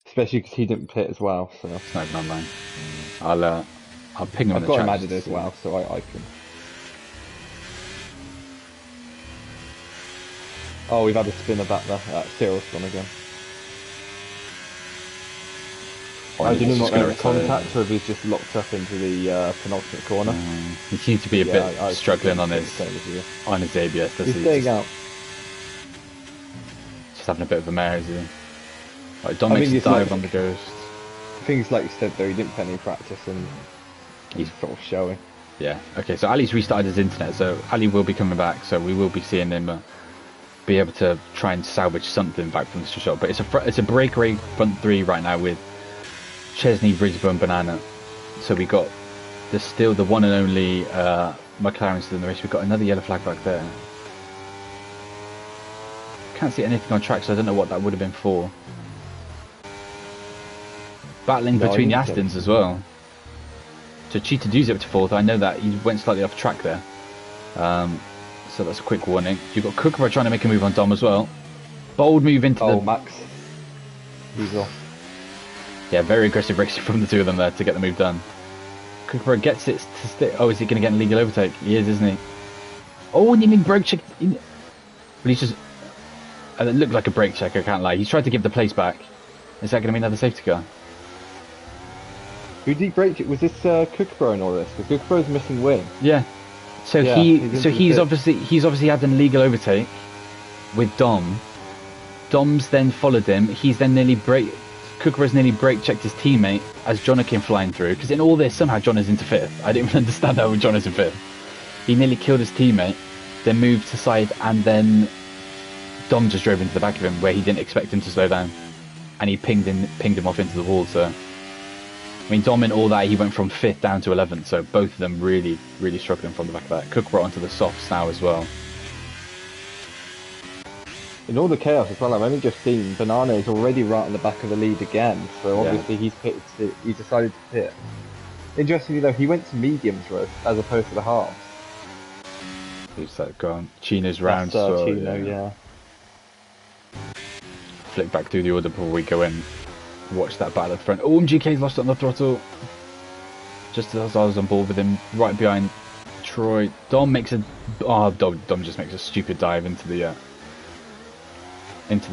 Especially because he didn't pit as well, so... It's not even online. I'll ping him in the chat. I've got him added as well, so I can... Oh, we've had a spinner back there. Cyril's gone again. I don't know if contact or if he's just locked up into the penultimate corner. He seems to be a bit struggling on his ABS. He's staying out. Just having a bit of a mare, is he? Like, Dom makes a dive on the Ghost. Things like you said though, he didn't put any practice and he's sort of showing. Yeah, okay, so Ali's restarted his internet, so Ali will be coming back, so we will be seeing him be able to try and salvage something back from this shot. But it's a breakaway front three right now with Chesney, Brisbane, and Banana. So we got still the one and only McLaren still in the race. We've got another yellow flag back there. Can't see anything on track, so I don't know what that would have been for. Battling between the Astons as well. So Cheetah does it to fourth. I know that he went slightly off track there. So that's a quick warning. You've got Kookaburra trying to make a move on Dom as well. Bold move into the... Max. He's off. Yeah, very aggressive racing from the two of them there to get the move done. Kookaburra gets it to stick. Oh, is he going to get an illegal overtake? He is, isn't he? Oh, and he need brake check. But he's just... it looked like a brake check, I can't lie. He's tried to give the place back. Is that going to be another safety car? Who did he brake check? Was this Kookaburra in all this? Because Kookaburra's missing wing. Yeah. So yeah, he's obviously had an illegal overtake with Dom. Dom's then followed him. He's then Kookaburra's nearly brake checked his teammate as Jonna came flying through. Because in all this, somehow Jonna's into fifth. I didn't even understand how Jonna's in fifth. He nearly killed his teammate, then moved to side, and then Dom just drove into the back of him where he didn't expect him to slow down, and he pinged him off into the wall. So. I mean, Dom in all that, he went from 5th down to 11th, so both of them really, really struggling from the back of that. Cook brought onto the softs now as well. In all the chaos as well, I've only just seen Banana is already right on the back of the lead again, so obviously he decided to pit. Interestingly though, he went to mediums as opposed to the halves. Who's that gone? Chino's round. Chino, yeah. Flick back through the order before we go in. Watch that battle at the front. Oh, MGK's lost it on the throttle. Just as I was on board with him, right behind Troy. Dom makes a... Oh, Dom just makes a stupid dive into the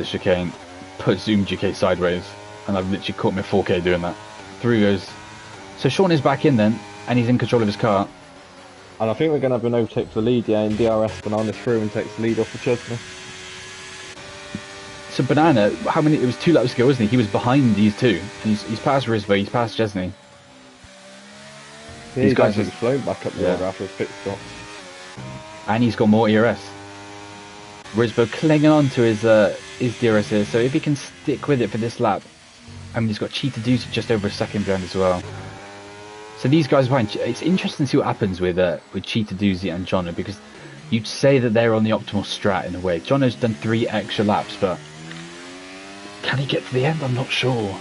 chicane. Puts MGK sideways. And I've literally caught me 4K doing that. Through goes. So Sean is back in then, and he's in control of his car. And I think we're going to have an overtake for the lead, yeah, in DRS. Banana's through and takes the lead off of Chesney. So Banana, how many? It was 2 laps ago, wasn't he? He was behind these two. He's passed Risbo, he's passed Chesney. Yeah, These he's guys actually flown back up the order after his pit stop. And he's got more ERS. Risbo clinging on to his DRS here, so if he can stick with it for this lap, I mean, he's got Cheetah Deuce just over a second behind as well. So these guys behind, it's interesting to see what happens with Cheetah Doozy and Jono, because you'd say that they're on the optimal strat in a way. Jono's done 3 extra laps, but can he get to the end? I'm not sure.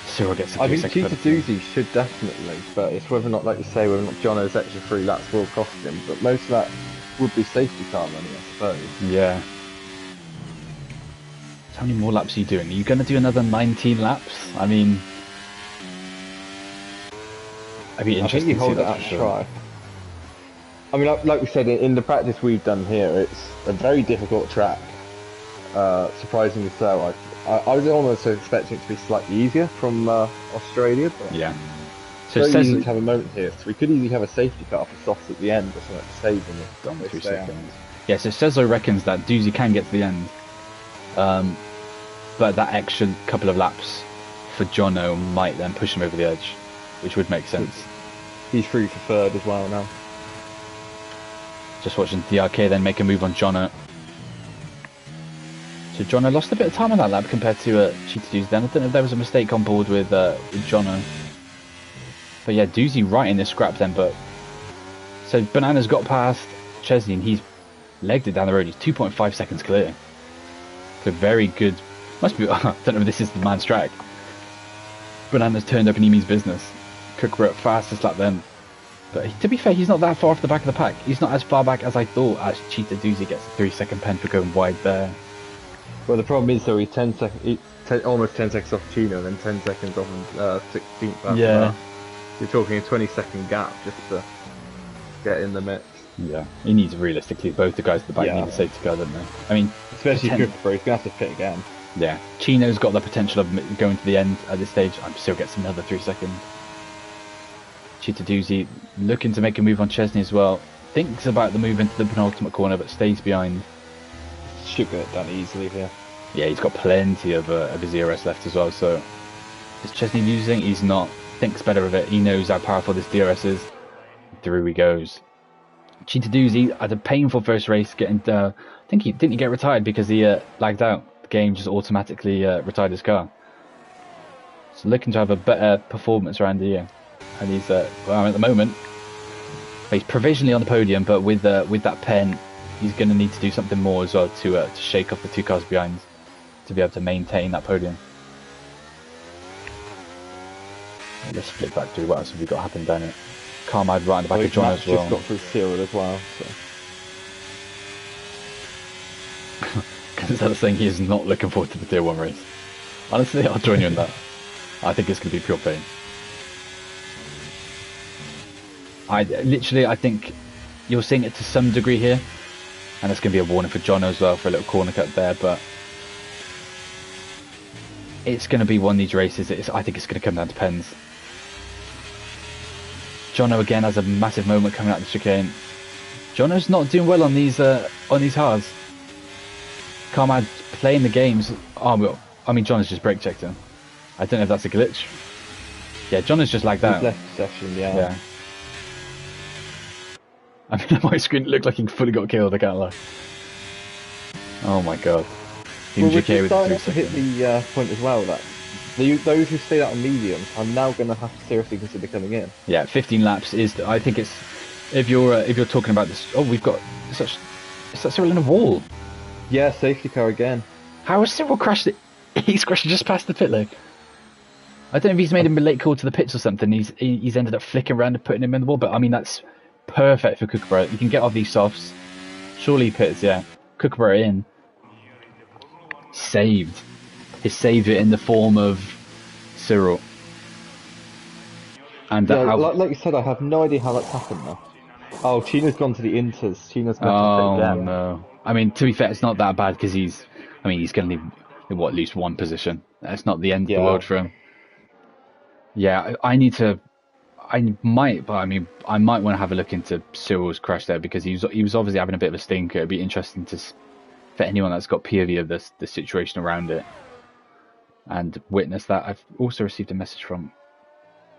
Cyril gets the 3 seconds. I mean, Cheetah Doozy should definitely, but it's whether or not, like you say, whether or not Jono's extra 3 laps will cost him. But most of that would be safety car money, I suppose. Yeah. How many more laps are you doing? Are you going to do another 19 laps? I mean, I'd be interested to see that. Try. I mean, like we said, in the practice we've done here, it's a very difficult track. Surprisingly so. I was almost expecting it to be slightly easier from Australia, but yeah. So it's very easy to have a moment here. So we could easily have a safety car for softs at the end or something to save them. If 3 seconds. Yeah, so Ceslo reckons that Doozy can get to the end. But that extra couple of laps for Jono might then push him over the edge, which would make sense. He's free for third as well now. Just watching DRK then make a move on Jono. So Jono lost a bit of time on that lap compared to Cheetah Doozy then. I don't know if there was a mistake on board with Jono. But yeah, Doozy right in this scrap then, but... So Banana's got past Chesney and he's legged it down the road. He's 2.5 seconds clear. So very good. Must be... I don't know if this is the man's track. Banana's turned up and he means business. Kookaburra fastest lap then. But to be fair, he's not that far off the back of the pack. He's not as far back as I thought, as Cheetah Doozy gets a 3-second pen for going wide there. Well, the problem is though, he's almost 10 seconds off Chino and then 10 seconds off 16th lap. Yeah. You're talking a 20-second gap just to get in the mix. Yeah, he needs realistically both the guys at the back need a safety car, don't they? I mean, especially Kookaburra, he's gonna have to pit again. Yeah, Chino's got the potential of going to the end at this stage. I'm still gets another 3 seconds. Cheetah Doozy looking to make a move on Chesney as well. Thinks about the move into the penultimate corner, but stays behind. Should get it done easily here. Yeah, he's got plenty of his ERS left as well. So is Chesney losing? He's not. Thinks better of it. He knows how powerful this DRS is. Through he goes. Cheetah Doozy had a painful first race. Getting, I think he didn't get retired because he lagged out. The game just automatically retired his car. So looking to have a better performance around the year. And he's well, at the moment he's provisionally on the podium, but with that pen, he's going to need to do something more as well to shake off the 2 cars behind to be able to maintain that podium. Let's flip back through what else have we got happen down here. Carmide right in the back of John as well. Just got through Cyril as well. So. Gonzalo's saying he is not looking forward to the Tier 1 race. Honestly, I'll join you in that. I think it's going to be pure pain. I think you're seeing it to some degree here, and it's going to be a warning for Jono as well for a little corner cut there, but it's going to be one of these races. I think it's going to come down to pens. Jono again has a massive moment coming out of the chicane. Jono's not doing well on these hards. Carmad playing the games. Oh, well, I mean, Jono's just brake checked him. I don't know if that's a glitch. Yeah, Jono's just like that. Left section, yeah. I mean, on my screen it looked like he fully got killed, I can't lie. Oh my god. Well, we're starting to hit the point as well that those who stayed out on mediums are now going to have to seriously consider coming in. Yeah, 15 laps is. I think it's if you're talking about this. Oh, we've got such. Is that Cyril in a wall? Yeah, safety car again. How has Cyril crashed it? He's crashed just past the pit lane. I don't know if he's made him a late call to the pits or something. He's ended up flicking around and putting him in the wall. But I mean, that's perfect for Kookaburra. You can get off these softs. Surely he pits, yeah. Kookaburra in. Saved. His saviour in the form of Cyril. And yeah, like you said, I have no idea how that's happened now. Oh, Chino's gone to the Inters. Chino's gone to again. No. I mean, to be fair, it's not that bad because he's going to leave, at least one position. That's not the end of the world for him. Yeah, I might want to have a look into Cyril's crash there because he was obviously having a bit of a stinker. It'd be interesting to. for anyone that's got POV of the situation around it and witnessed that. I've also received a message from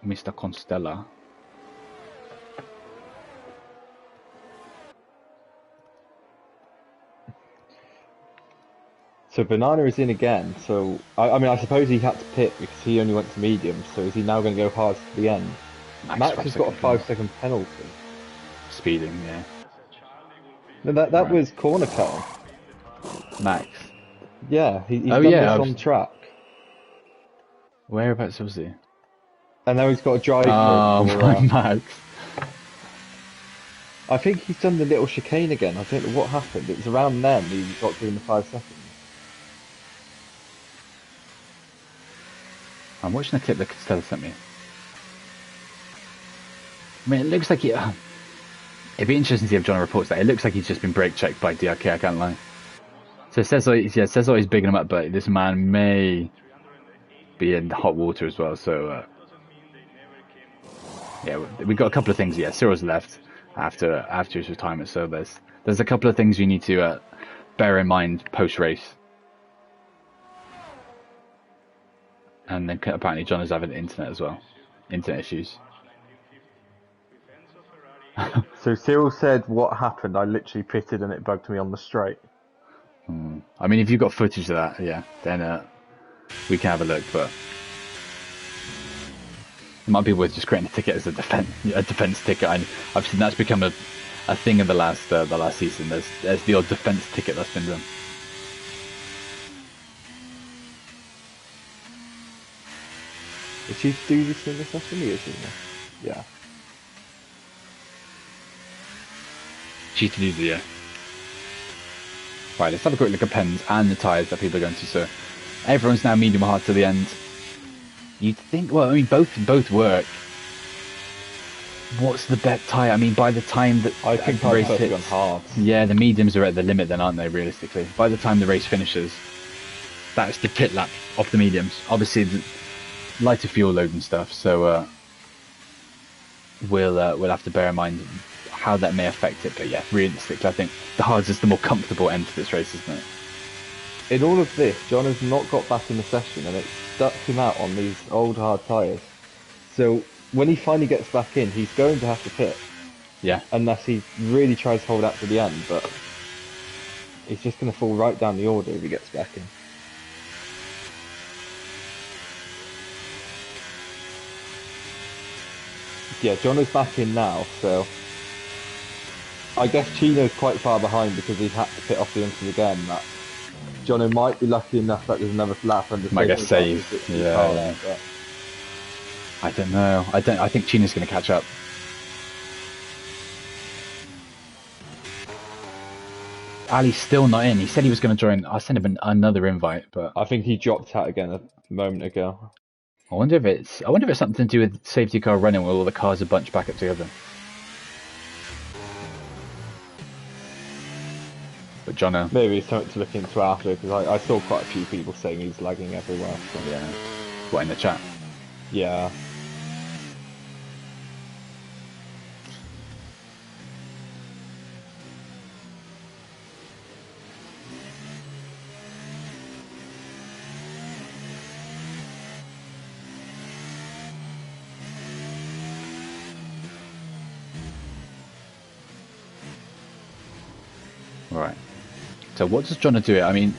Mr. Constella. So Banana is in again. So I mean, I suppose he had to pit because he only went to medium. So is he now going to go hard to the end? Max has got a 5-second penalty. Speeding, yeah. No, that was corner cutting. Max. Yeah, he's done this on track. Whereabouts was he? And now he's got a drive for Max. I think he's done the little chicane again. I don't know what happened. It was around then he got given the 5 seconds. I'm watching the clip that Costello sent me. I mean, it looks like it'd be interesting to see if John reports that. It looks like he's just been brake checked by DRK, I can't lie. So it says he's bigging him up, but this man may be in hot water as well. So yeah, we've got a couple of things. Yeah, Cyril's left after his retirement, so there's a couple of things you need to bear in mind post race. And then apparently John is having internet as well, internet issues. So Cyril said, "What happened? I literally pitted and it bugged me on the straight." I mean, if you've got footage of that, yeah, then we can have a look. But it might be worth just creating a ticket as a defense ticket. I've seen that's become a thing in the last season. There's the odd defense ticket that's been done. Did she do this in the session? Yeah. Cheated easy, yeah. Right, let's have a quick look at pens and the tyres that people are going to. So everyone's now medium hard to the end. You'd think, well, I mean, both work. What's the bet tyre? I mean, by the time that I think the race hits, hard. Yeah, the mediums are at the limit then, aren't they, realistically? By the time the race finishes, that's the pit lap of the mediums. Obviously, the lighter fuel load and stuff, so we'll have to bear in mind how that may affect it. But yeah, realistically, I think the hards is the more comfortable end to this race, isn't it? In all of this, John has not got back in the session, and it stuck him out on these old hard tyres. So when he finally gets back in, he's going to have to pit. Yeah. Unless he really tries to hold out to the end, but he's just going to fall right down the order if he gets back in. Yeah, John is back in now, so I guess Chino's quite far behind because he's had to pit off the inside again. That Jono might be lucky enough that there's another lap under. Might get saved. Yeah. I don't know. I think Chino's going to catch up. Ali's still not in. He said he was going to join. I'll send him another invite, but I think he dropped out again a moment ago. I wonder if it's something to do with safety car running where all the cars are bunched back up together. But Jono, maybe it's something to look into after, because I saw quite a few people saying he's lagging everywhere. So. Yeah. What, in the chat? Yeah. Right. So what does Jono do? I mean,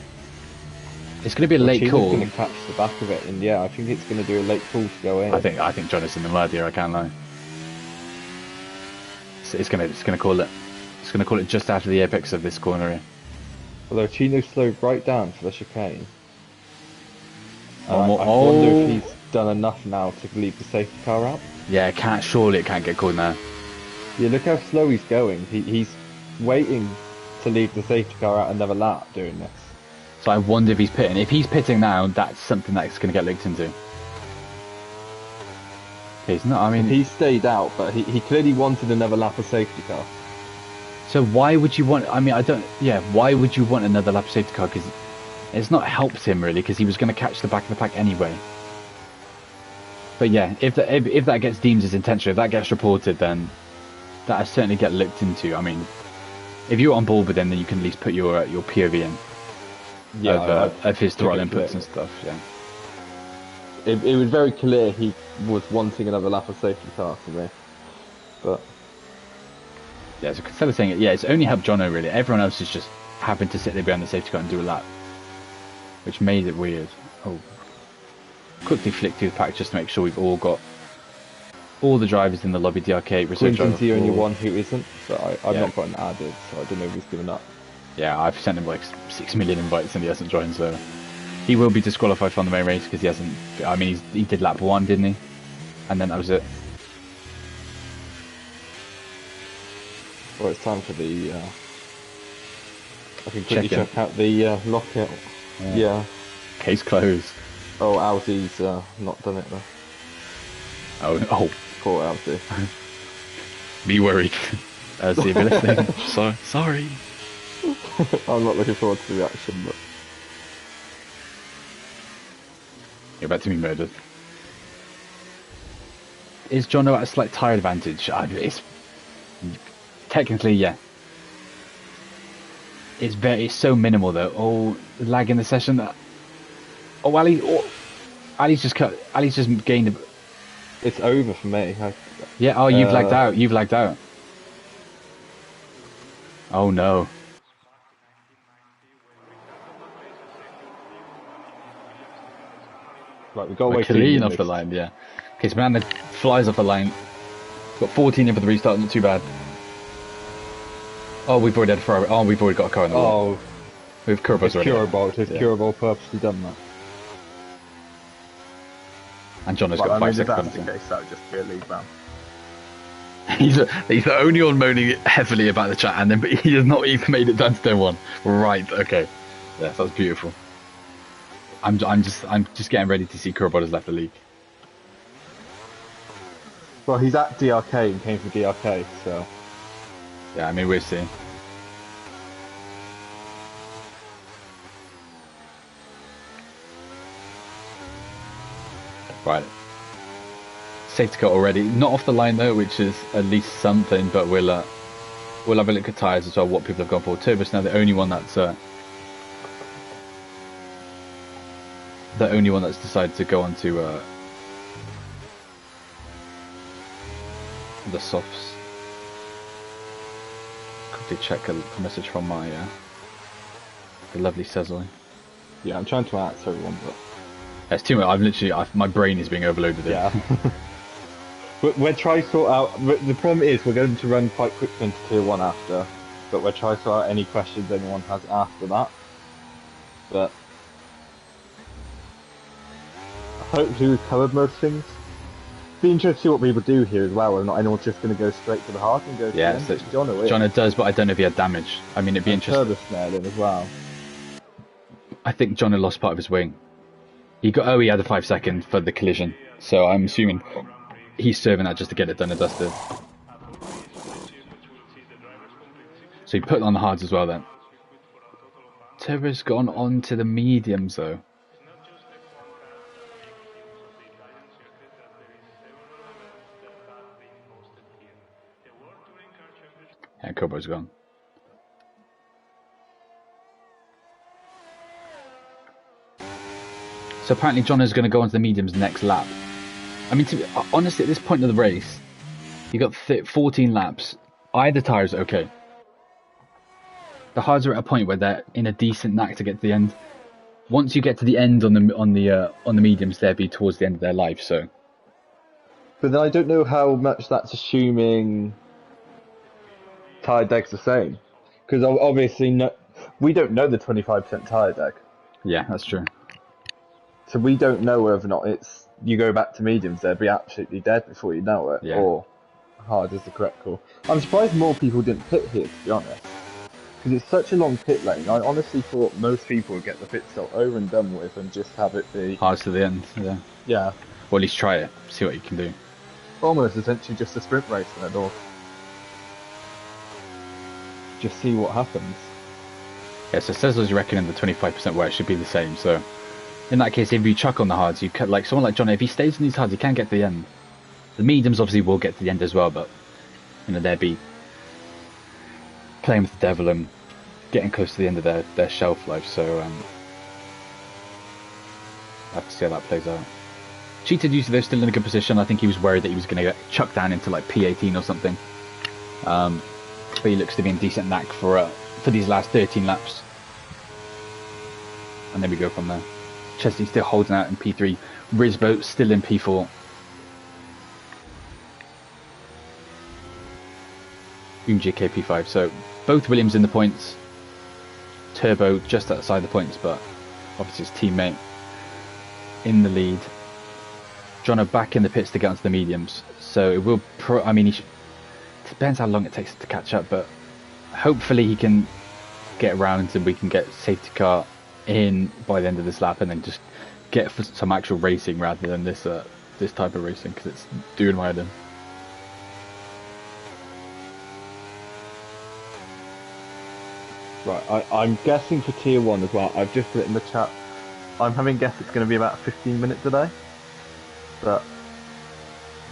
it's going to be a late call. He's going to catch the back of it, and yeah, I think it's going to do a late call to go in. I think Jono's in the mud here. I can't lie. So it's going to call it. It's going to call it just after the apex of this corner here. Although Chino slowed right down for the chicane. I wonder if he's done enough now to leave the safety car out. Yeah, surely it can't get called now. Yeah, look how slow he's going. He's waiting to leave the safety car out another lap doing this. So I wonder if he's pitting. If he's pitting now, that's something that's going to get looked into. He's not. I mean, he stayed out, but he clearly wanted another lap of safety car. So why would you want? I mean, I don't. Yeah, why would you want another lap of safety car? Because it's not helped him really, because he was going to catch the back of the pack anyway. But yeah, if that gets deemed as intentional, if that gets reported, then that will certainly get looked into. I mean, if you're on board with them, then you can at least put your POV in. of his throttle took it inputs clear. and stuff. Yeah. It was very clear he was wanting another lap of safety car for me. But Yeah, so instead of saying it, yeah, it's only helped Jono really. Everyone else is just happened to sit there behind the safety car and do a lap, which made it weird. Oh, quickly flick through the pack just to make sure we've all got all the drivers in the lobby. DRK, reserve driver Quinton's the only 4. one who isn't, so I've Yeah. not gotten added, so I don't know if he's given up. Yeah, I've sent him like 6 million invites and he hasn't joined, so he will be disqualified from the main race because he hasn't. I mean, he did lap 1, didn't he? And then that was it. Well, it's time for the. I can quickly Check-in. check out the lockout. Yeah. Case closed. Oh, Aussi's not done it though. Oh, Poor Aussie. be worried. See if you're listening. Sorry. I'm not looking forward to the reaction, but You're about to be murdered. Is Jono at a slight tyre advantage? It's technically, yeah. It's so minimal though. Oh, lag in the session. Ali's just gained. it's over for me. Yeah. Oh, you've lagged out. You've lagged out. Oh no. Right, we got We're away clean off the line. Yeah. Okay, so Miranda flies off the line. Got 14 in for the restart. Not too bad. Oh, we've already had a throw. Oh, we've already got a car in the wall. Oh, We've Kurbo's it's already. curable. It's Yeah. curable purposely done that. And Jono's got 5 seconds. case, that would just be a lead ban. He's the only one moaning heavily about the chat, and then but he has not even made it down to turn 1. Right, okay. Yes, that's beautiful. I'm just getting ready to see Kurbo has left the league. Well, he's at DRK and came from DRK, so Yeah, I mean we'll see. Right. Safety car already, not off the line though, which is at least something. But we'll have a look at tyres as well. What people have gone for. Turbos now the only one that's decided to go on to the softs. Quickly check a message from my the lovely Cezoi. yeah, I'm trying to answer everyone, but It's too much. My brain is being overloaded. yeah. We're trying to sort out. The problem is we're going to run quite quickly into tier 1 after, but we're trying to sort out any questions anyone has after that. But hopefully we've covered most things. Be interested to see what people do here as well, whether or not anyone's just going to go straight to the hard and go to Yeah, the end. so Jono does, but I don't know if he had damage. I mean, it'd be interesting. Turbo snared in as well. I think Jono lost part of his wing. He had a 5 second for the collision, so I'm assuming he's serving that just to get it done and dusted. So he put it on the hards as well then. Turbo's gone on to the mediums though. Yeah, Kobo's gone. So apparently John is going to go onto the mediums next lap. I mean, honestly, at this point of the race, you got 14 laps. Either tyres are okay. The hards are at a point where they're in a decent knack to get to the end. Once you get to the end on the mediums, they'll be towards the end of their life. So, but then I don't know how much that's assuming tyre deck's the same, because obviously we don't know the 25% tyre deck. Yeah, that's true. So we don't know whether or not it's you go back to mediums, they'd be absolutely dead before you know it, or hard is the correct call. I'm surprised more people didn't pit here, to be honest, because it's such a long pit lane. I honestly thought most people would get the pit stop over and done with and just have it be Hards to the end. Yeah. Yeah. Or at least try it. See what you can do. Almost essentially just a sprint race then, or just see what happens. Yeah, so Cezar's reckoning the 25% where it should be the same. So in that case, if you chuck on the hards, you cut like someone like John. If he stays in these hards, he can get to the end. The mediums obviously will get to the end as well, but they'll be playing with the devil and getting close to the end of their shelf life. So have to see how that plays out. Cheated usually they're still in a good position. I think he was worried that he was going to get chucked down into like P18 or something. But he looks to be in decent knack for these last 13 laps. And then we go from there. Chesney still holding out in P3. Risbo still in P4. UMGK P5. So both Williams in the points. Turbo just outside the points, but obviously his teammate in the lead. Jono back in the pits to get onto the mediums. So it will. I mean, depends how long it takes to catch up, but hopefully he can get around and we can get safety car in by the end of this lap, and then just get for some actual racing rather than this type of racing, because it's doing my head in. Right, I'm guessing for tier 1 as well. I've just put it in the chat. I'm having guessed it's going to be about a 15-minute delay. But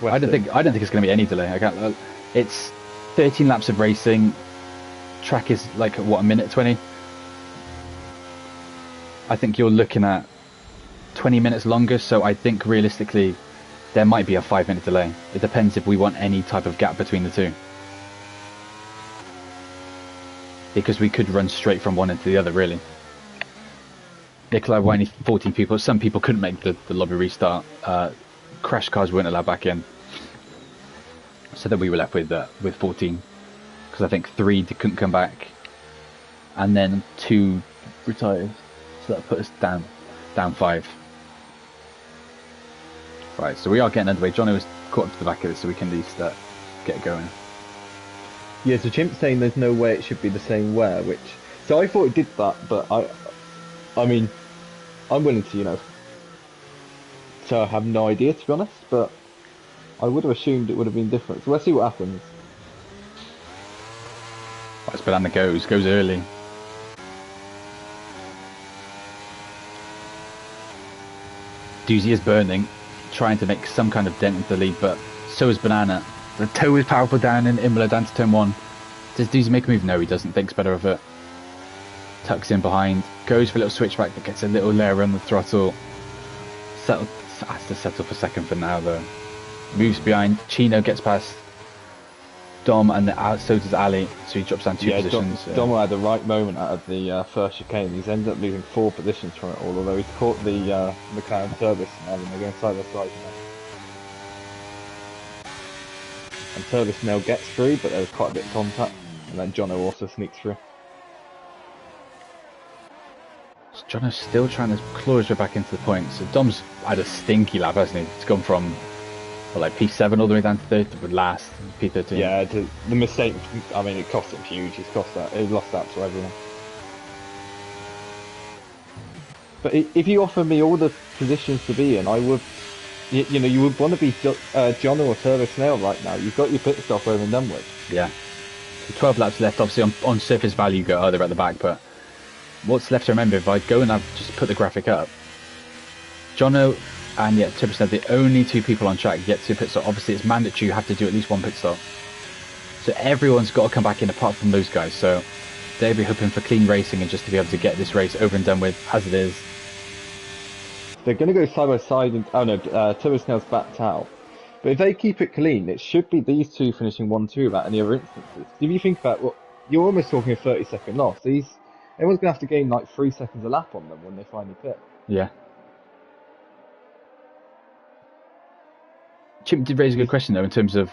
I don't think it's going to be any delay. It's 13 laps of racing. Track is like what, a minute 20. I think you're looking at 20 minutes longer. So I think realistically, there might be a 5-minute delay. It depends if we want any type of gap between the two. Because we could run straight from one into the other, really. Nikolai were only 14 people. Some people couldn't make the lobby restart. Crash cars weren't allowed back in. So then we were left with 14. Because I think 3 couldn't come back. And then 2 retired. So that put us down 5. Right, so we are getting underway. Johnny was caught up to the back of it, so we can at least get going. Yeah, so Chimp's saying there's no way it should be the same wear, which... So I thought it did that, but I mean, I'm willing to, so I have no idea, to be honest, but I would have assumed it would have been different. So let's see what happens. Right, Banana goes early. Doozy is burning, trying to make some kind of dent into the lead, but so is Banana. The toe is powerful down in Imola, down to turn 1. Does Doozy make a move? No, he doesn't. Thinks better of it. Tucks in behind. Goes for a little switchback, but gets a little layer on the throttle. Has to settle for second for now, though. Moves behind. Chino gets past Dom, and so does Ali. So he drops down 2 positions. Dom had the right moment out of the first chicane. He's ended up losing 4 positions from it all, although he's caught the McLaren service now, and they're going side by side now. And Service now gets through, but there was quite a bit of contact, and then Jono also sneaks through. So Jono's still trying to claw his way back into the points. So Dom's had a stinky lap, hasn't he? It's gone from like P7 all the way down to 3rd, but last P13. Yeah, the mistake. I mean, it cost him huge. He lost that to everyone. But if you offer me all the positions to be in, I would. You would want to be Jono or Turbo Snail right now. You've got your pit stop over and done with. Yeah. So 12 laps left. Obviously, on surface value, you go, they're at the back. But what's left to remember, if I go and I've just put the graphic up, Jono and Turbo Snail, the only 2 people on track get to pit stop. Obviously, it's mandatory. You have to do at least 1 pit stop. So everyone's got to come back in apart from those guys. So they'll be hoping for clean racing and just to be able to get this race over and done with as it is. They're going to go side by side, and Turbo Snail's backed out. But if they keep it clean, it should be these 2 finishing 1-2 without any other instances. If you think about you're almost talking a 30-second loss. Everyone's going to have to gain like 3 seconds a lap on them when they finally pit. Yeah. Chip did raise a good question though in terms of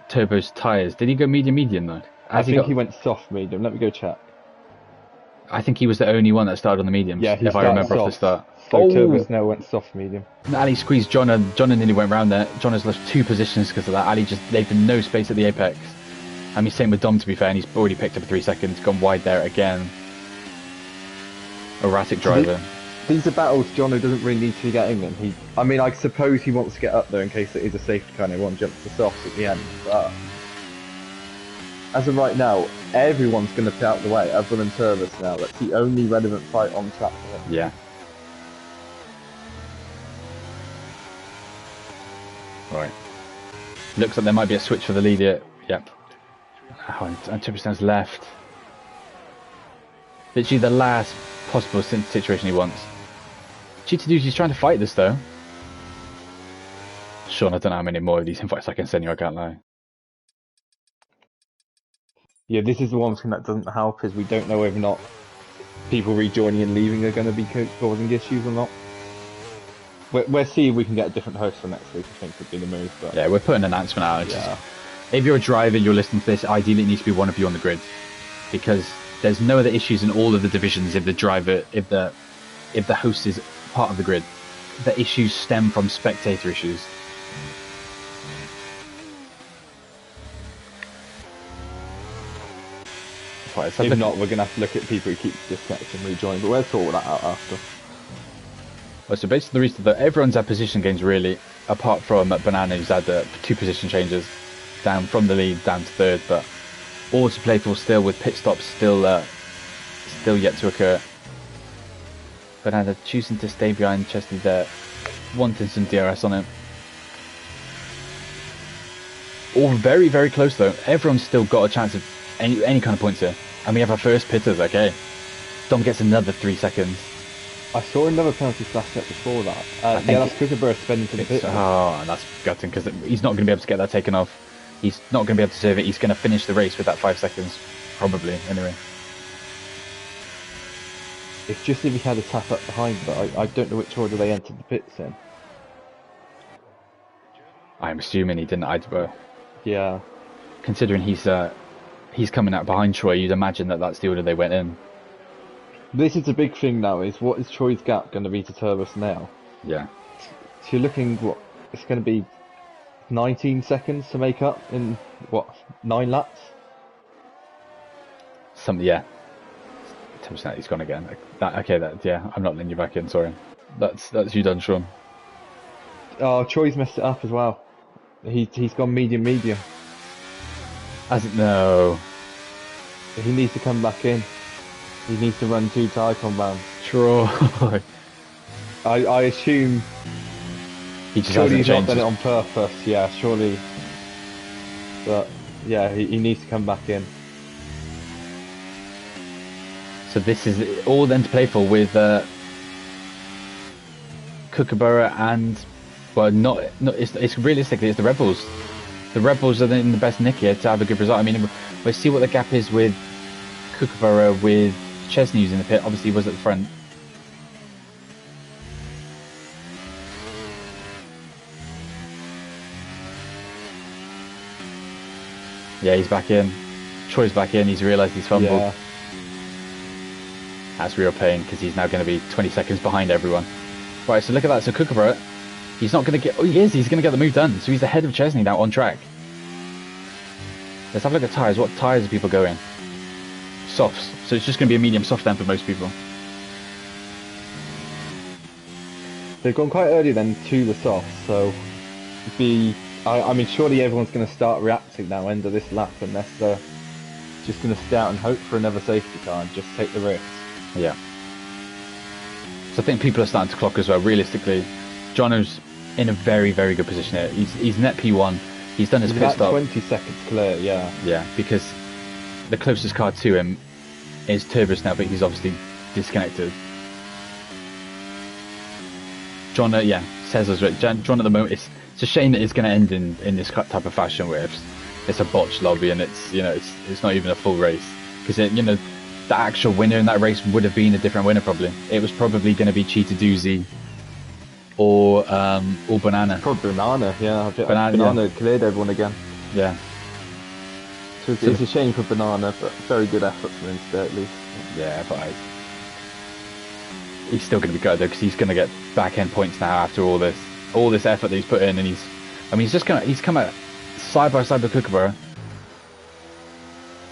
Turbo's tyres. Did he go medium though? I think he went soft medium. Let me go check. I think he was the only one that started on the mediums, if I remember off the start. So Turbo Snail went soft medium. Ali squeezed John nearly went round there. John has lost 2 positions because of that. Ali just left him no space at the apex. I mean, same with Dom, to be fair, and he's already picked up 3 seconds, gone wide there again. Erratic driver. These are battles Jono doesn't really need to be getting in. I suppose he wants to get up there in case it is a safety car and everyone jumps the softs at the end, but as of right now, everyone's going to pit out the way, other than Turbo Snail. That's the only relevant fight on track for him. Yeah. Right. Looks like there might be a switch for the lead here. Yep. Oh, and 2%'s left. Literally the last possible situation he wants. Cheetah Dude's trying to fight this though. Sean, I don't know how many more of these invites I can send you, I can't lie. Yeah, this is the one thing that doesn't help, is we don't know whether or not people rejoining and leaving are going to be causing issues or not. We'll see if we can get a different host for next week, I think would be the move. But yeah, we're putting an announcement out. Yeah. If you're a driver and you're listening to this, ideally it needs to be one of you on the grid. Because there's no other issues in all of the divisions if the host is part of the grid. The issues stem from spectator issues. Right, so if not, we're going to have to look at people who keep disconnecting and rejoining, but we'll sort that out after. Well, so basically the reason that everyone's had position gains really, apart from Banana, who's had 2 position changes, down from the lead down to 3rd, but all to play for still, with pit stops still yet to occur. Banana choosing to stay behind Chesney there, wanting some DRS on him. All very, very close though. Everyone's still got a chance of any kind of points here. And we have our first pitters, okay. Dom gets another 3 seconds. I saw another penalty flash up before that. Yeah, that's Kookaburra spending to the pit. Oh, and that's gutting, because he's not going to be able to get that taken off. He's not going to be able to serve it. He's going to finish the race with that 5 seconds. Probably, anyway. It's just if he had a tap up behind, but I don't know which order they entered the pits in. I'm assuming he didn't. Yeah. Considering he's coming out behind Troy, you'd imagine that that's the order they went in. This is the big thing now, is what is Troy's gap going to be to Turbos now? Yeah. So you're looking, it's going to be 19 seconds to make up in, 9 laps? Yeah. 10%, he's gone again. I'm not letting you back in, sorry. That's you done, Sean. Oh, Troy's messed it up as well. He's gone medium. No. He needs to come back in. He needs to run 2 tyre compounds. Troy. I assume he just surely hasn't he's not changed done it on purpose, yeah, surely. But yeah, he needs to come back in. So this is all then to play for with Kookaburra and, well, it's realistically it's the Rebels. The Rebels are in the best nick here to have a good result. I mean, we'll see what the gap is with Kookaburra, with Chesney who's in the pit. Obviously he was at the front. Yeah, he's back in. Troy's back in. He's realised he's fumbled. Yeah. That's real pain, because he's now going to be 20 seconds behind everyone. Right, so look at that. So Kookaburra, he's not going to get... Oh, he is. He's going to get the move done. So he's ahead of Chesney now on track. Let's have a look at tyres. What tyres do people go in? Softs. So it's just going to be a medium soft then for most people. They've gone quite early then to the softs, so I mean, surely everyone's going to start reacting now end of this lap, unless they're just going to stay out and hope for another safety car and just take the risk. Yeah. So I think people are starting to clock as well. Realistically, Jono's in a very, very good position here. He's net P1. He's done his pit stop. 20 seconds clear, yeah. Yeah, because the closest car to him is Turbos now, but he's obviously disconnected. John, says us right. John at the moment, it's a shame that it's going to end in this type of fashion where it's a botched lobby and it's not even a full race, because the actual winner in that race would have been a different winner probably. It was probably going to be Cheetah Doozy or Banana. Probably Banana, yeah. Banana cleared everyone again. Yeah. So it's a shame for Banana, but very good effort from him today at least. Yeah, but he's still going to be good though, because he's going to get back end points now after all this effort that he's put in, and he's come out side by side with Kookaburra.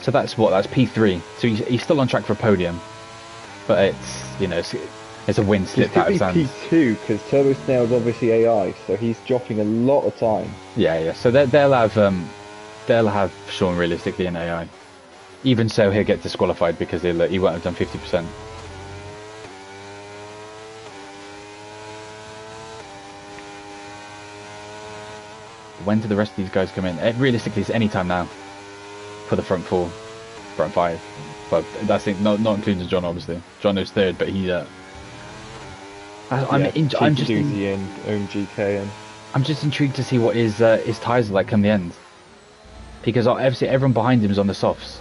So that's P3. So he's still on track for a podium, but it's a win slipped out of his hands. P2 because Turbo Snail's obviously AI, so he's dropping a lot of time. Yeah. So they'll have Sean realistically in AI. Even so, he'll get disqualified because he won't have done 50%. When do the rest of these guys come in? Realistically, it's any time now for the front 5. But that's not including John, obviously. John is 3rd, but he... I'm just I'm just intrigued to see what his tyres are like come the end, because obviously everyone behind him is on the softs.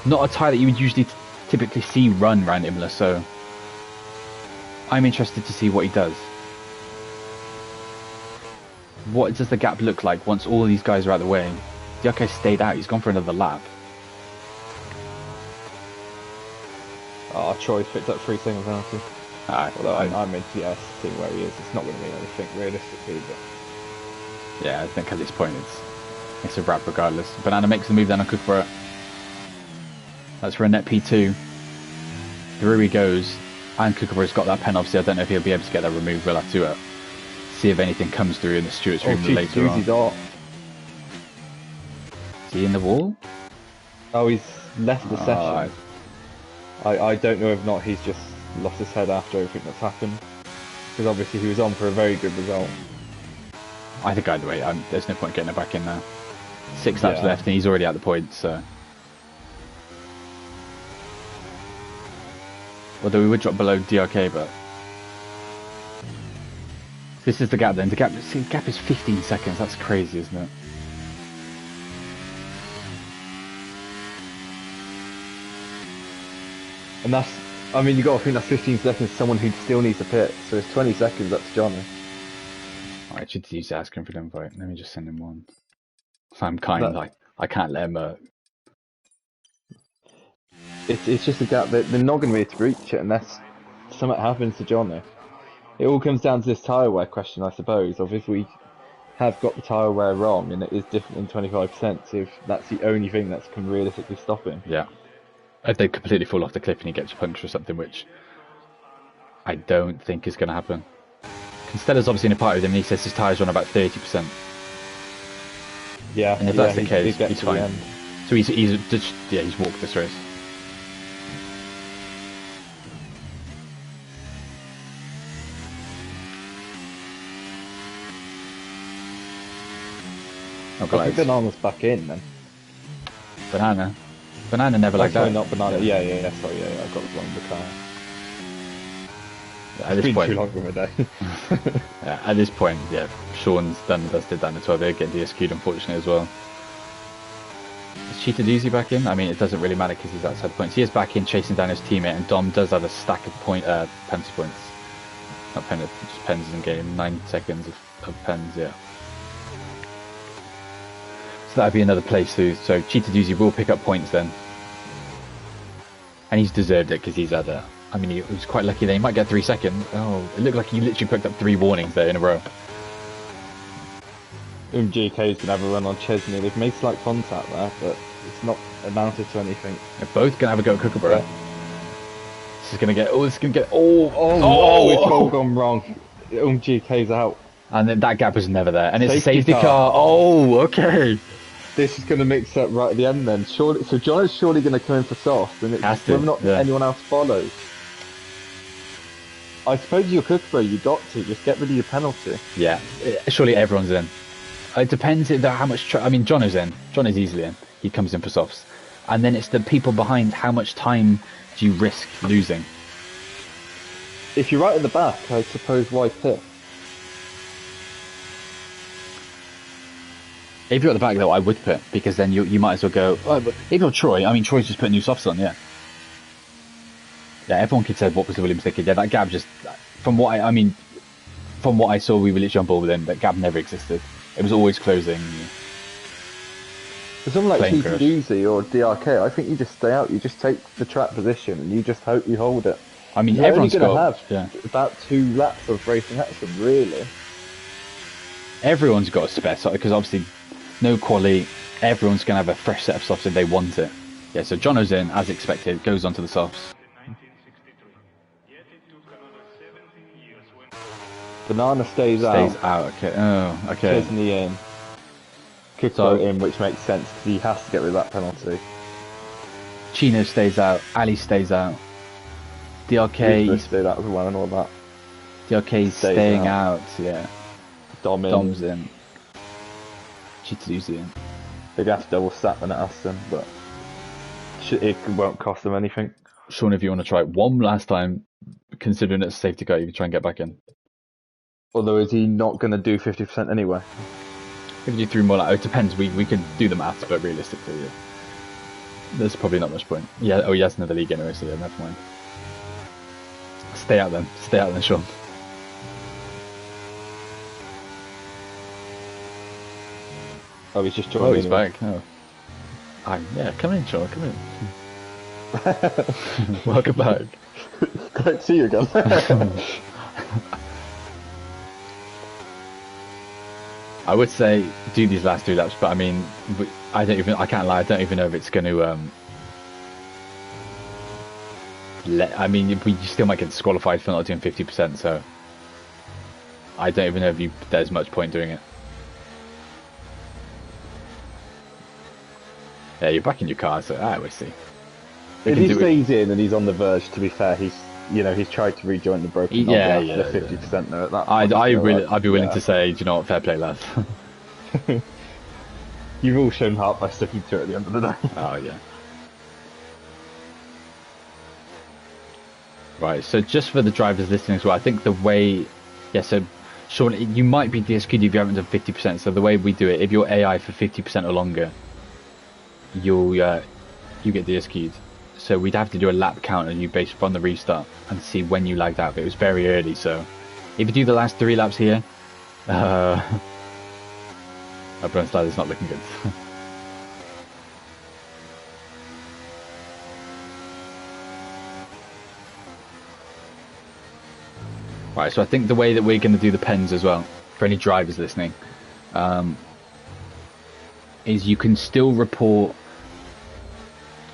Not a tyre that you would usually typically see run around Imola, so I'm interested to see what he does. What does the gap look like once all these guys are out of the way? Diaké stayed out. He's gone for another lap. Troy's picked up 3 seconds penalty. Although I'm into seeing where he is. It's not going to mean anything realistically, but yeah, I think at this point it's a wrap regardless. Banana makes the move down on Kookaburra. That's for a net P2. Through he goes, and Kookaburra's got that pen. Obviously, I don't know if he'll be able to get that removed. We'll have to see if anything comes through in the stewards room later on. Is he in the wall? Oh, he's left the session. I don't know if not he's just lost his head after everything that's happened, because obviously he was on for a very good result. I think either way, there's no point getting it back in now. 6 laps left and he's already at the point, so. Although we would drop below Diaké, but this is the gap then. The gap is 15 seconds. That's crazy, isn't it? And that's, I mean, you got to think that's 15 seconds to someone who still needs to pit. So it's 20 seconds up to Johnny. I should use asking for an invite. Let me just send him one. I'm kind. I can't let him. It's just a gap that they're not going to be able to breach it unless something happens to Johnny. It all comes down to this tyre wear question, I suppose, of if we have got the tyre wear wrong and it is different than 25%, so if that's the only thing that can realistically stop him. Yeah. If they completely fall off the cliff and he gets a puncture or something, which I don't think is going to happen. Constella's obviously in a party with him and he says his tyres run about 30%. Yeah, and if that's the case, he's fine. So he's walked this race. I think Banana's back in then. Banana never like that. Not Banana. Yeah. Sorry, I got the wrong car. Yeah, at this point, too long of a day. yeah, at this point, yeah, Sean's done and dusted down the 12. They're getting DSQ'd unfortunately as well. Is Cheetah Doozy back in? I mean, it doesn't really matter because he's outside points. He is back in chasing down his teammate, and Dom does have a stack of penalty points. Not penalty, just pens in game. 9 seconds of pens, yeah. So that'd be another place through. So Cheetah Doozy will pick up points then. And he's deserved it because he's had a... I mean, he was quite lucky there. He might get 3 seconds. Oh, it looked like he literally picked up 3 warnings there in a row. GK's going to have a run on Chesney. They've made slight contact there, but it's not amounted to anything. They're both going to have a go at Kookaburra. Yeah. This is going to get... it's all gone wrong. GK's out. And then that gap was never there. And it's a safety car. Oh, okay. This is going to mix up right at the end then. Surely, so John is surely going to come in for soft, and it's whether or not anyone else follows. I suppose you're Kookaburra, you got to just get rid of your penalty. Yeah, surely everyone's in. It depends how much. I mean, John is in. John is easily in. He comes in for softs, and then it's the people behind. How much time do you risk losing? If you're right at the back, I suppose why pit? If you're at the back though, I would pit, because then you might as well go. Oh, but if you're Troy, I mean, Troy's just putting new softs on, yeah. Yeah, everyone could say what was the Williams thinking. Yeah, that gap just, from what I saw, we were literally on board with him. That gap never existed. It was always closing. For someone like Cheetah Doozy or DRK, I think you just stay out. You just take the track position and you just hope you hold it. I mean, everyone's going to have about 2 laps of racing action, really. Everyone's got a spare side because obviously no quali. Everyone's going to have a fresh set of softs if they want it. Yeah, so Jono's in as expected. Goes on to the softs. Banana stays out. Okay. Oh, okay. Chesney in. Kookaburra in, which makes sense because he has to get rid of that penalty. Chino stays out. Ali stays out. DRK stayed out as well and all that. DRK's staying out. Yeah. Dom's in. Cheetah Doozy in. They'd have to double stack them at Aston, but it won't cost them anything. Sean, if you want to try it one last time, considering it's a safety car, you can try and get back in. Although, is he not going to do 50% anyway? If you threw more, it depends. We could do the maths, but realistically, yeah, there's probably not much point. Yeah. Oh, he has another league anyway, so yeah, never mind. Stay out then, Sean. Oh, he's just joined. Oh, he's back. Oh, yeah. Come in, Sean. Come in. Welcome back. Great to see you again. I would say do these last 3 laps, but I mean, I can't lie, I don't even know if it's going to. I mean, we still might get disqualified for not doing 50%, so I don't even know if there's much point doing it. Yeah, you're back in your car, so we'll see. If he stays in and he's on the verge, to be fair, he's tried to rejoin the broken. Yeah, the 50% there at that. I'd be willing to say, do you know what, fair play, lads. You've all shown heart by sticking to it at the end of the day. Oh yeah. Right, so just for the drivers listening as well, I think the way, so Sean, you might be DSQ'd if you haven't done 50%. So the way we do it, if you're AI for 50% or longer, you get DSQ'd. So we'd have to do a lap count on you based upon the restart and see when you lagged out. But it was very early, so if you do the last 3 laps here, our front slide is not looking good. Right, so I think the way that we're going to do the pens as well, for any drivers listening, is you can still report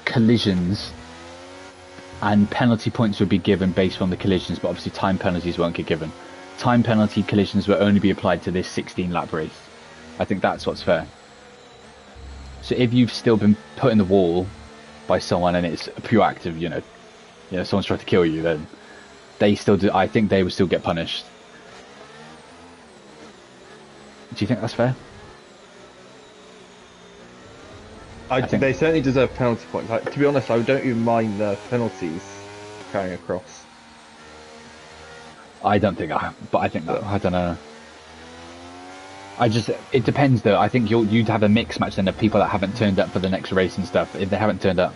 collisions and penalty points would be given based on the collisions, but obviously time penalties won't get given. Time penalty collisions will only be applied to this 16 lap race. I think that's what's fair. So if you've still been put in the wall by someone and it's proactive, someone's tried to kill you, then they still do. I think they would still get punished. Do you think that's fair? I think they certainly deserve penalty points. To be honest, I don't even mind the penalties carrying across. I don't think but I think that, I don't know. It depends though. I think you'd have a mix match then of people that haven't turned up for the next race and stuff. If they haven't turned up,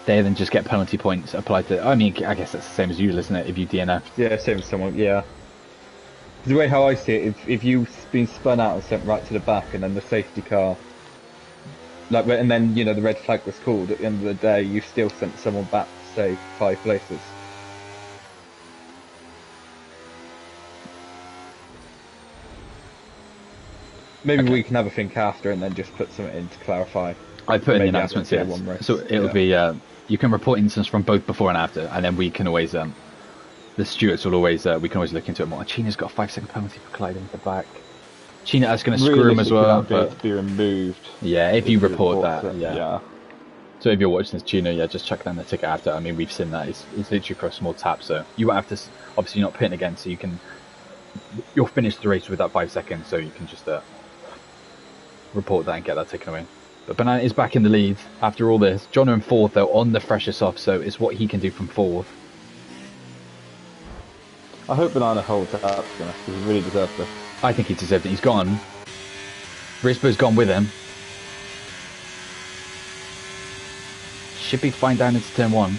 they then just get penalty points applied to. I mean, I guess that's the same as usual, isn't it? If you DNF. Yeah, same as someone. Yeah. The way how I see it, if you've been spun out and sent right to the back, and then the safety car. And then the red flag was called. At the end of the day, you still sent someone back to say 5 places. Maybe we can have a think after and then just put something in to clarify. I put in the announcements here, so it'll be you can report incidents from both before and after, and then we can always the stewards will always we can always look into it more. China's got a 5-second penalty for colliding the back. China, that's going to screw him as well. But be removed. Yeah, if you report that, yeah. So if you're watching this, China, just chuck down the ticket after. I mean, we've seen that. It's literally for a small tap, so you won't have to. Obviously, you're not pitting again, so you'll finish the race with that 5 seconds, so you can just report that and get that taken away. But Banana is back in the lead after all this. Jono in 4th though, on the freshest off, so it's what he can do from 4th. I hope Banana holds that up, because he really deserves this. I think he deserved it. He's gone. Risbo's gone with him. Should be fine down into turn 1.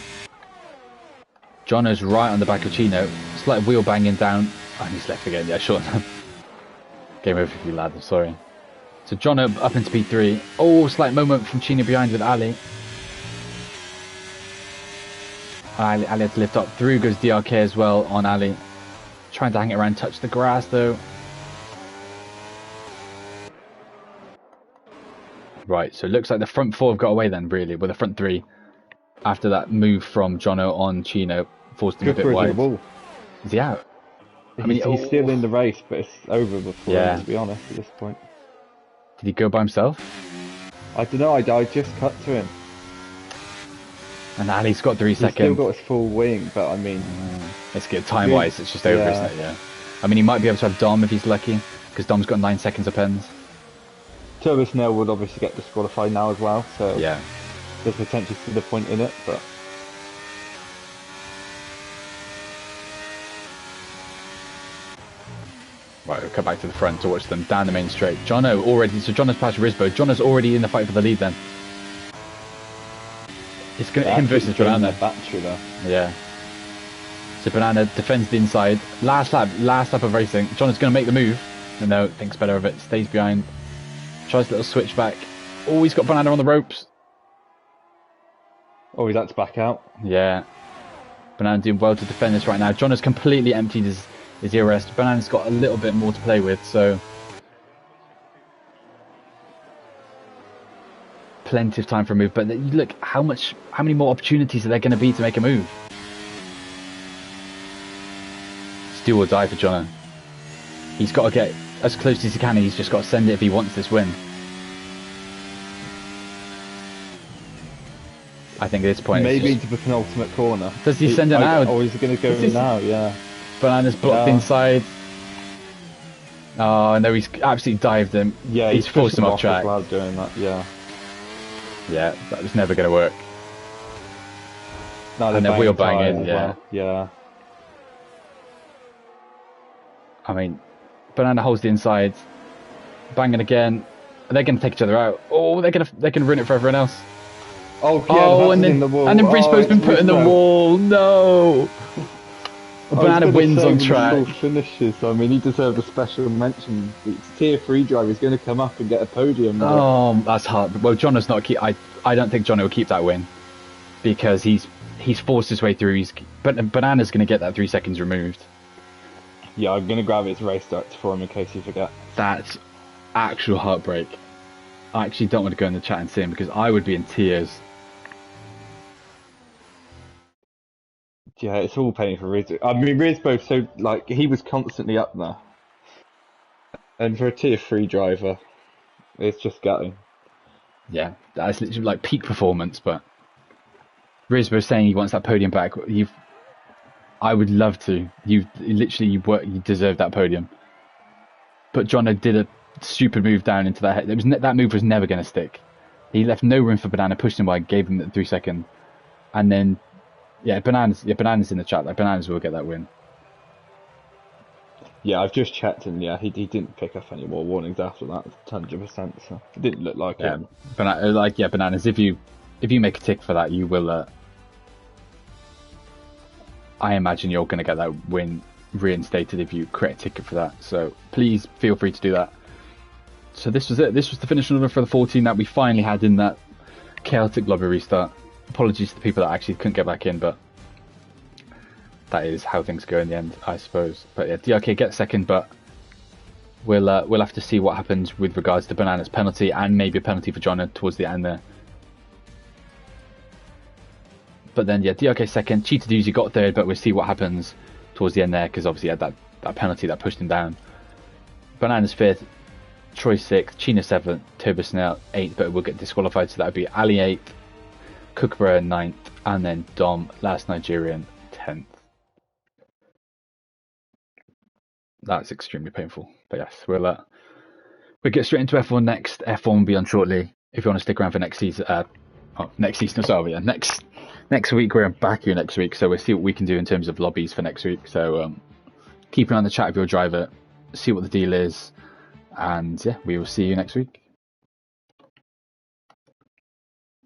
Jono's right on the back of Chino. Slight wheel banging down. Oh, he's left again. Yeah, sure. Game over for you, lad. I'm sorry. So Jono up into P3. Oh, slight moment from Chino behind with Ali. Ali had to lift up. Through goes DRK as well on Ali. Trying to hang it around, touch the grass though. Right, so it looks like the front 4 have got away then, really, with the front 3. After that move from Jono on Chino, forced him a bit wide. Is he out? He's still in the race, but it's over before him, to be honest, at this point. Did he go by himself? I don't know, I just cut to him. And Ali's got 3 seconds. He's still got his full wing, but I mean... It's good, time-wise, it's just over, isn't it? Yeah. I mean, he might be able to have Dom if he's lucky, because Dom's got 9 seconds of pens. Turbo Snail would obviously get disqualified now as well, so yeah, there's potentially still a point in it, but Right, we'll cut back to the front to watch them down the main straight. Jono already, so Jono's past Risbo. Jono's already in the fight for the lead then. It's going to him versus Banana. Battery there. Yeah. So Banana defends the inside. Last lap of racing. Jono's going to make the move. No, thinks better of it. Stays behind. Tries a little switch back. Oh, he's got Banana on the ropes. Oh, he's had to back out. Yeah. Banana doing well to defend this right now. Jono's completely emptied his ear rest. Banana's got a little bit more to play with, so plenty of time for a move. But look, how many more opportunities are there going to be to make a move? It's do or die for Jono. He's got to get as close as he can. He's just got to send it if he wants this win. I think at this point, maybe into the penultimate corner. Does he send it now? Oh, he's going to go now. Yeah. Banana's blocked inside. Oh no, he's absolutely dived him. Yeah, he's forced him off track. Doing that. Yeah. Yeah, that was never going to work. No, and they're wheel banging. Yeah. Well. Yeah. I mean, Banana holds the inside, banging again. They're going to take each other out. Oh, they can ruin it for everyone else. Oh, yeah, and then Brisbo's been put in the wall. No. Banana wins on track. Finishes. I mean, he deserved a special mention. It's tier 3 driver. He's going to come up and get a podium. Oh, that's hard. Well, Jono's not keep. I don't think Jono will keep that win because he's forced his way through. But Banana's going to get that 3 seconds removed. Yeah, I'm going to grab his race director for him in case you forget. That's actual heartbreak. I actually don't want to go in the chat and see him because I would be in tears. Yeah, it's all pain for Rizzo. I mean, Rizzo, so, like, he was constantly up there. And for a tier 3 driver, it's just gutting. Yeah, that's literally like peak performance, but Rizzo saying he wants that podium back. I would love to. You deserve that podium. But Jono did a stupid move down into that head. That move was never going to stick. He left no room for Banana, pushed him wide, gave him the 3 second. And then Bananas in the chat. Like, Bananas will get that win. Yeah, I've just checked, and yeah, he didn't pick up any more warnings after that, 100%. So it didn't look like it. Bananas. If you make a tick for that, you will. I imagine you're going to get that win reinstated if you create a ticket for that. So please feel free to do that. So this was it. This was the finish order for the 14 that we finally had in that chaotic lobby restart. Apologies to the people that actually couldn't get back in, but that is how things go in the end, I suppose. But yeah, DRK gets second, but we'll have to see what happens with regards to Banana's penalty and maybe a penalty for Jono towards the end there. But then, yeah, DRK second, Cheetah Doozy got third, but we'll see what happens towards the end there, because obviously he had that penalty that pushed him down. Banana's fifth, Troy sixth, Chino seventh, Turbo Snail eighth, but we'll get disqualified, so that would be Ali eighth, Kookaburra ninth, and then Dom, last Nigerian, 10th. That's extremely painful, but yes, we'll get straight into F1 next. F1 will be on shortly. If you want to stick around for next season, next week we're back here next week, so we'll see what we can do in terms of lobbies for next week. So keep an eye on the chat of your driver, see what the deal is, and yeah, we will see you next week.